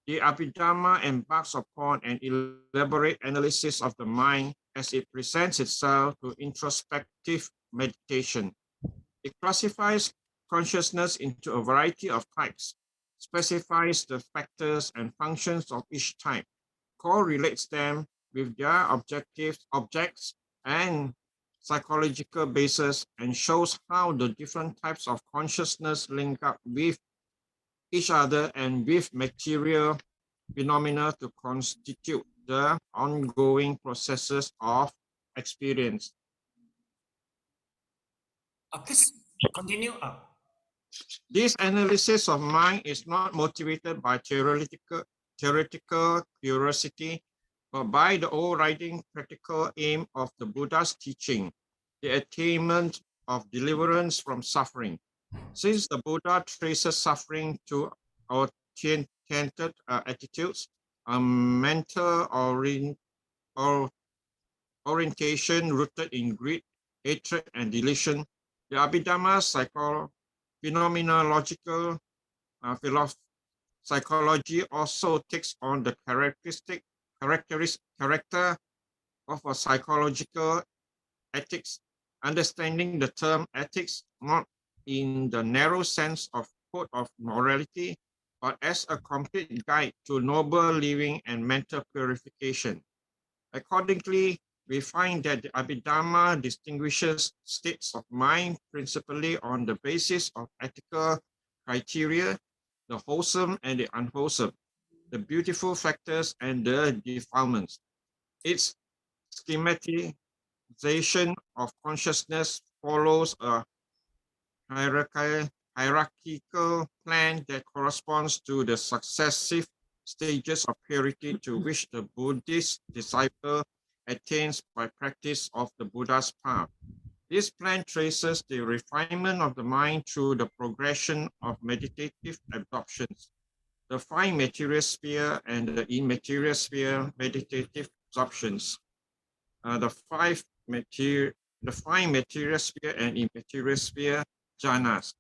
the Abhidhamma embarks upon an elaborate analysis of the mind as it presents itself to introspective meditation. It classifies consciousness into a variety of types, specifies the factors and functions of each type, correlates them with their objects and psychological basis, and shows how the different types of consciousness link up with each other and with material phenomena to constitute the ongoing processes of experience. Please continue. This analysis of mind is not motivated by theoretical curiosity, but by the overriding practical aim of the Buddha's teaching, the attainment of deliverance from suffering. Since the Buddha traces suffering to our attitudes, mental orientation rooted in greed, hatred, and delusion. The Abhidhamma phenomenological psychology also takes on the character of a psychological ethics, understanding the term ethics not in the narrow sense of code of morality, but as a complete guide to noble living and mental purification. Accordingly, we find that the Abhidhamma distinguishes states of mind principally on the basis of ethical criteria, the wholesome and the unwholesome, the beautiful factors and the defilements. Its schematization of consciousness follows a hierarchical plan that corresponds to the successive stages of purity to which the Buddhist disciple attains by practice of the Buddha's path. This plan traces the refinement of the mind through the progression of meditative absorptions. The fine material sphere and the immaterial sphere meditative absorptions. The fine material sphere and immaterial sphere jhanas.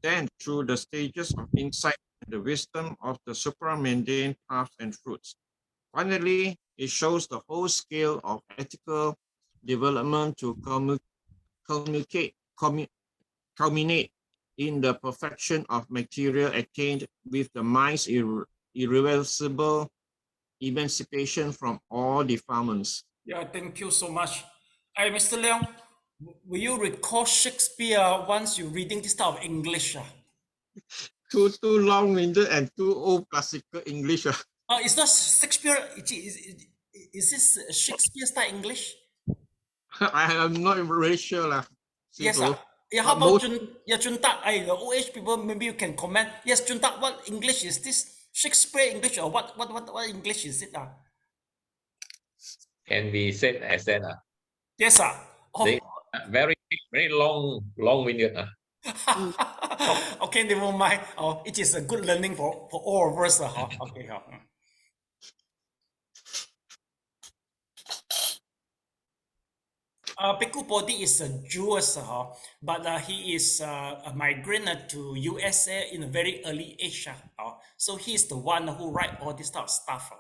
Then through the stages of insight and the wisdom of the supramundane paths and fruits. Finally, it shows the whole scale of ethical development to culminate in the perfection of material attained with the mind's irreversible emancipation from all defilements. Yeah, thank you so much. Hey, Mr. Leong, will you recall Shakespeare once you're reading this type of English? Too long-winded and too old classical English. It's not Shakespeare. Is this Shakespeare style English? I am not really sure. Yes, sir. Yeah, how about Jun Tak? The old age people, maybe you can comment. Yes, Jun Tak, what English is this? Shakespeare English or what English is it? Can be said as that. Yes, sir. They very long-winded. Okay, never mind. It is a good learning for all of us. Okay. Bhikkhu Bodhi is a Jewish, but he is a migrant to USA in a very early age. So he's the one who write all this type of stuff.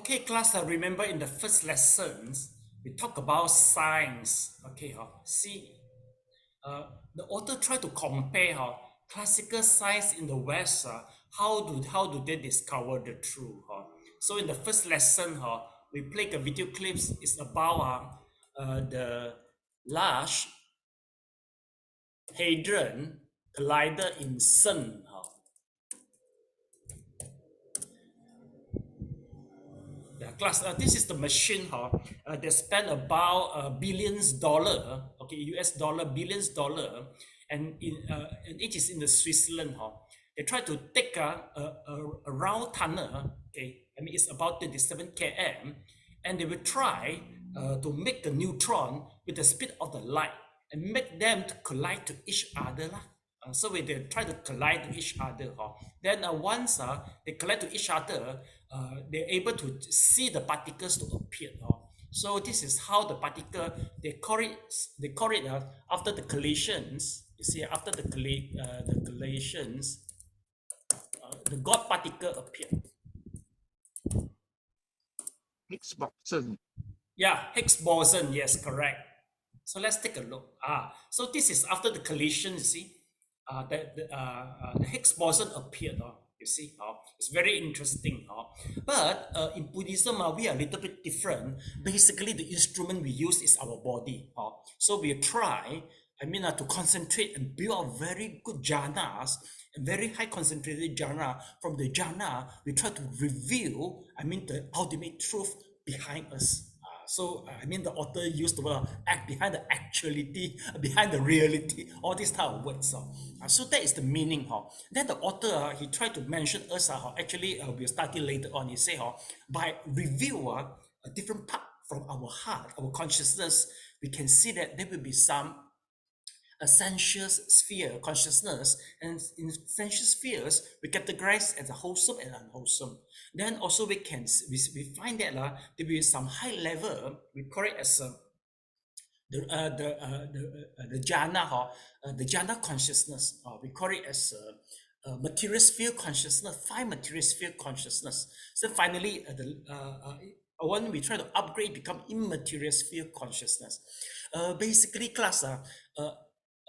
Okay, class, remember in the first lessons, we talk about science. Okay, see, the author tried to compare classical science in the West. How do they discover the truth? So in the first lesson, we played a video clips. It's about the Large Hadron Collider in CERN. Yeah, class. This is the machine. They spend about $billions. Okay, US dollar, $billions, and it is in the Switzerland. They try to take a round tunnel. Okay, I mean it's about 27 km, and they will try to make the neutron with the speed of the light and make them to collide to each other. So they try to collide to each other. Then once they collide to each other, they're able to see the particles to appear. So this is how the particle, they call it after the collisions. You see, after the collisions, the God particle appear. Higgs boson. Yeah, Higgs boson. Yes, correct. So let's take a look. So this is after the collision. You see, the Higgs boson appeared. You see, it's very interesting. But in Buddhism, we are a little bit different. Basically, the instrument we use is our body. So we try, to concentrate and build up very good jhanas, and very high concentrated jhana. From the jhana, we try to reveal, the ultimate truth behind us. So the author used the word act behind the actuality, behind the reality, all these type of words. So that is the meaning. Then the author, he tried to mention us, actually we'll study later on. He say, by review a different part from our heart, our consciousness, we can see that there will be some essential sphere consciousness, and in essential spheres we categorize as a wholesome and unwholesome. Then also we find that there will be some high level, we call it as the jhana, the jhana consciousness. We call it as material sphere consciousness, 5 material sphere consciousness. So finally, when we try to upgrade, become immaterial sphere consciousness. Basically, class,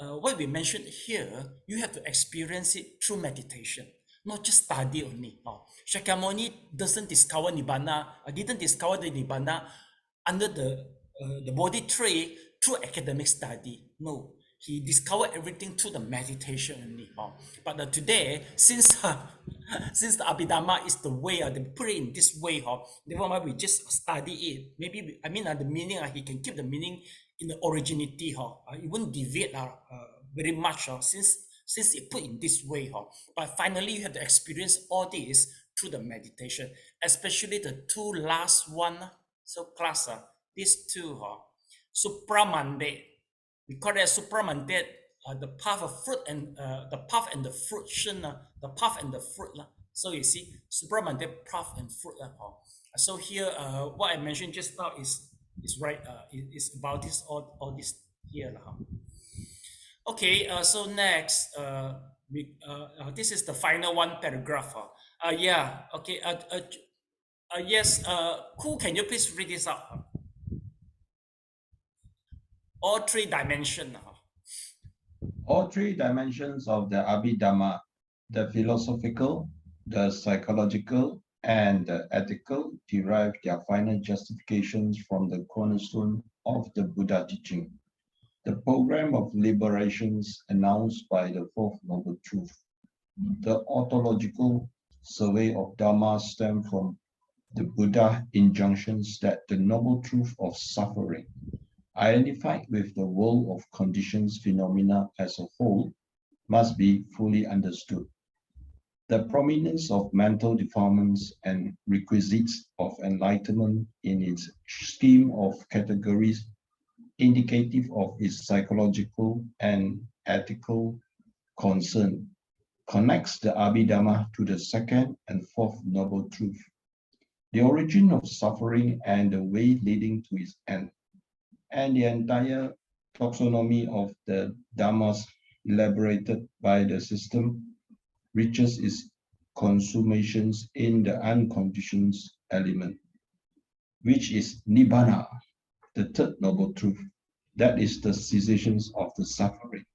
what we mentioned here, you have to experience it through meditation, not just study only. Shakyamuni doesn't discover Nibbana, didn't discover the Nibbana under the body tree through academic study. No, he discovered everything through the meditation only. But today, since the Abhidhamma is the way, they put it in this way, then why we just study it? Maybe the meaning, he can keep the meaning in the originality. It won't deviate very much since it put in this way. But finally, you have to experience all this through the meditation, especially the 2 last one. So class, these 2, supramandate. We call it supramandate, the path of fruit and the path and the fruition, the path and the fruit. So you see, supramandate, path and fruit. So here, what I mentioned just now is right. It's about this all this here. Okay. So next, this is the final one paragraph. Yeah. Okay. Yes. Who can you please read this out? All 3 dimensions. All 3 dimensions of the Abhidhamma, the philosophical, the psychological, and the ethical, derive their final justifications from the cornerstone of the Buddha teaching, the program of liberations announced by the 4th Noble Truth. The ontological survey of Dharma stem from the Buddha injunctions that the Noble Truth of suffering, identified with the world of conditions phenomena as a whole, must be fully understood. The prominence of mental defilements and requisites of enlightenment in its scheme of categories, indicative of its psychological and ethical concern, connects the Abhidhamma to the 2nd and 4th Noble Truth, the origin of suffering and the way leading to its end, and the entire taxonomy of the Dhammas elaborated by the system reaches its consummations in the unconditioned element. which is Nibbana, the third noble truth. That is the cessation of the suffering.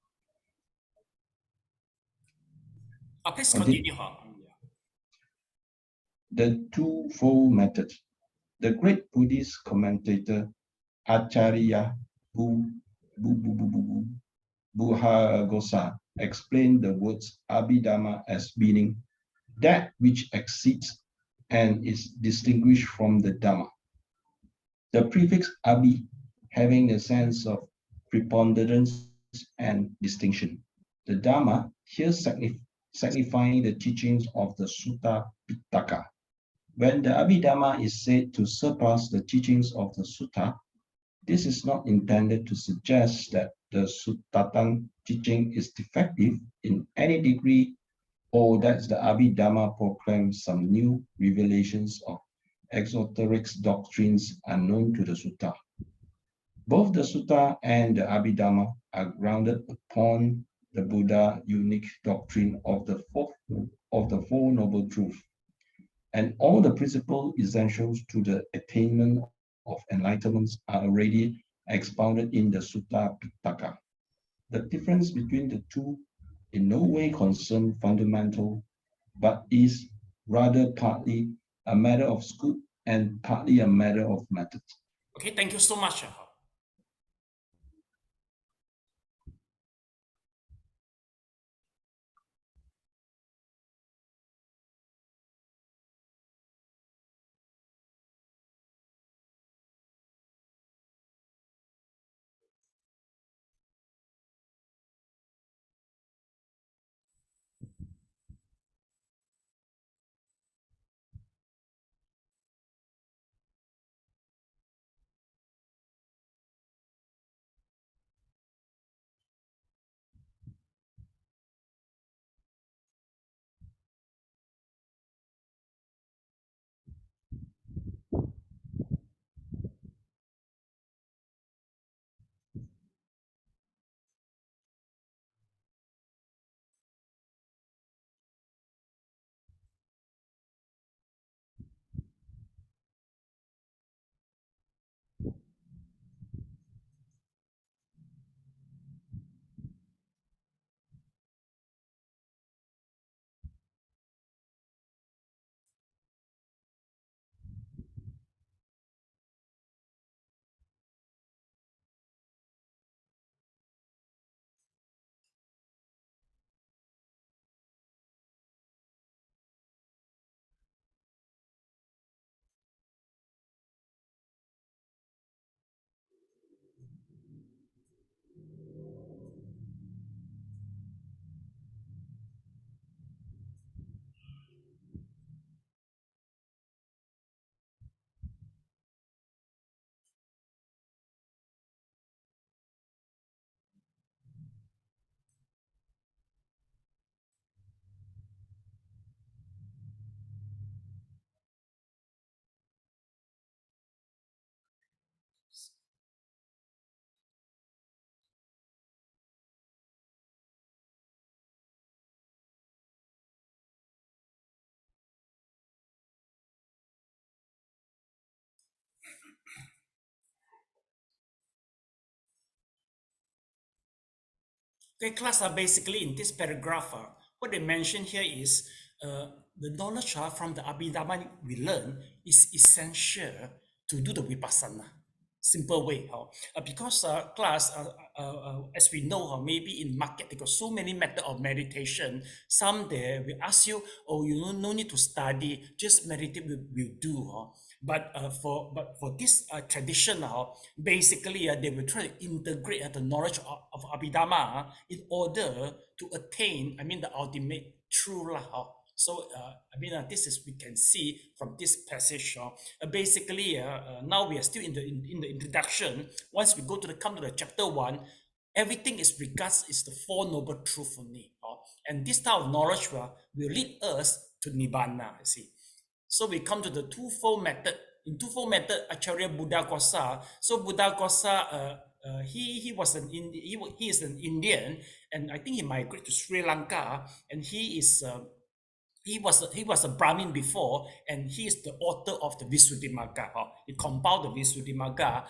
Please continue. The twofold method. The great Buddhist commentator Acharya Buddhaghosa explained the words abhidhamma as meaning that which exceeds and is distinguished from the Dhamma. The prefix abhi having a sense of preponderance and distinction. The Dhamma here signifying the teachings of the Sutta Pitaka. When the abhidhamma is said to surpass the teachings of the Sutta, this is not intended to suggest that the Suttatan teaching is defective in any degree, or that the abhidhamma proclaims some new revelations of exoteric doctrines unknown to the Sutta. Both the Sutta and the abhidhamma are grounded upon the Buddha unique doctrine of the Four Noble Truths, and all the principal essentials to the attainment of enlightenment are already expounded in the Sutta Pitaka. The difference between the two in no way concern fundamental, but is rather partly a matter of scope and partly a matter of method. Okay, thank you so much. Okay, class, basically in this paragraph, what they mention here is the knowledge from the abhidhamma we learn is essential to do the vipassana. Simple way. Because class, as we know, maybe in market, they got so many methods of meditation. Some there will ask you, oh, you no need to study, just meditate will do. But for this tradition, basically they will try to integrate the knowledge of abhidhamma in order to attain, the ultimate truth. So this is we can see from this passage. Basically, now we are still in the introduction. Once we come to the chapter 1, everything is the Four Noble Truths only. And this type of knowledge will lead us to Nibbana. You see. So we come to the twofold method. In twofold method, Acharya Buddhaghosa. So Buddhaghosa, he is an Indian, and I think he migrated to Sri Lanka, and he is he was a Brahmin before, and he is the author of the Visuddhimagga. He compiled the Visuddhimagga,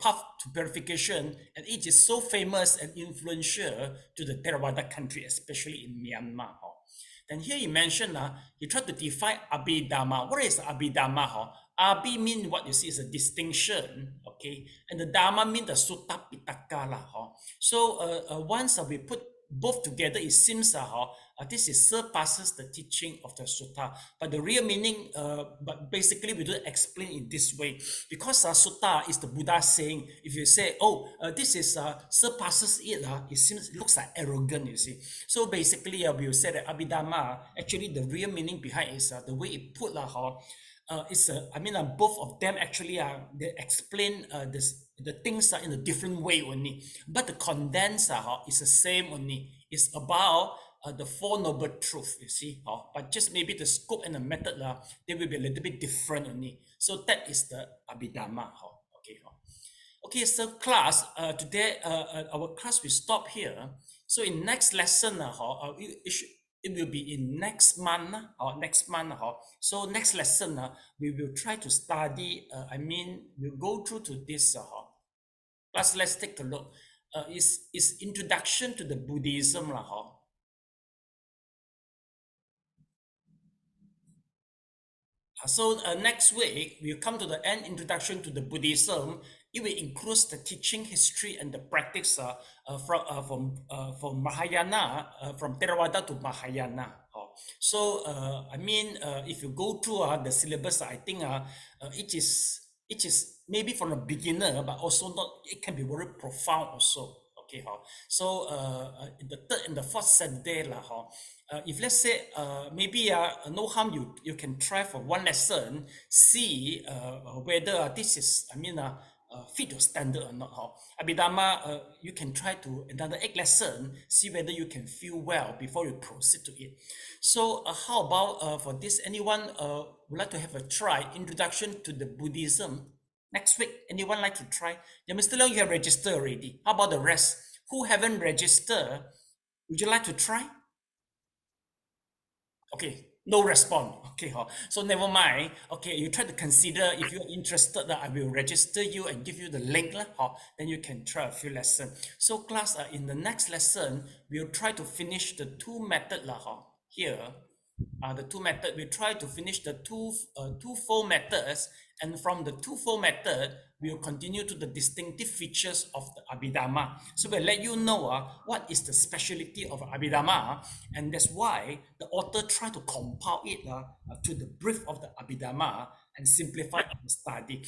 path to purification, and it is so famous and influential to the Theravada country, especially in Myanmar. And here he mentioned, he tried to define abhidhamma. What is abhidhamma? Abhi means what you see is a distinction, okay, and the dhamma means the sutta pitaka. So once we put both together, it seems this is surpasses the teaching of the sutta. But the real meaning, but basically we don't explain it this way, because sutta is the Buddha saying. If you say, oh, this is surpasses it, it looks like arrogant, you see. So basically, we will say that abhidhamma, actually the real meaning behind is the way it put both of them actually they explain the things in a different way only, but the condense is the same only. It's about the Four Noble Truths, you see, but just maybe the scope and the method they will be a little bit different only. So that is the abhidhamma. Okay, so class, today our class will stop here. So in next lesson, it will be in next month. So next lesson, we will try to study. We'll go through to this. Class, let's take a look. Is introduction to the Buddhism. So next week, we'll come to the end, introduction to the Buddhism. It will include the teaching, history, and the practice from Mahayana, from Theravada to Mahayana. So if you go through the syllabus, I think it is maybe from a beginner, but also not. It can be very profound also. Okay, so the third and the fourth Saturday if let's say maybe no harm, you can try for one lesson, see whether this is fit your standard or not. Abhidhamma, you can try to another 8 lesson, see whether you can feel well before you proceed to it. So how about for this, anyone would like to have a try, introduction to the Buddhism? Next week, anyone like to try? Yeah, Mr. Leong, you have registered already. How about the rest? Who haven't registered? Would you like to try? Okay, no response. Okay, so never mind. Okay, you try to consider, if you're interested, I will register you and give you the link. Then you can try a few lessons. So class, in the next lesson, we'll try to finish the 2 method here. The 2 method, we try to finish the two-fold methods, and from the two-fold method, we will continue to the distinctive features of the abhidhamma. So we'll let you know what is the speciality of abhidhamma, and that's why the author tried to compile it to the brief of the abhidhamma and simplify the study.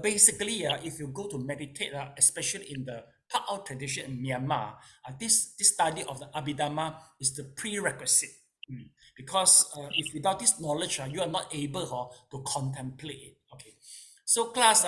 Basically, if you go to meditate, especially in the Pakao tradition in Myanmar, this study of the abhidhamma is the prerequisite. Because if without this knowledge, you are not able to contemplate it. Okay, so class,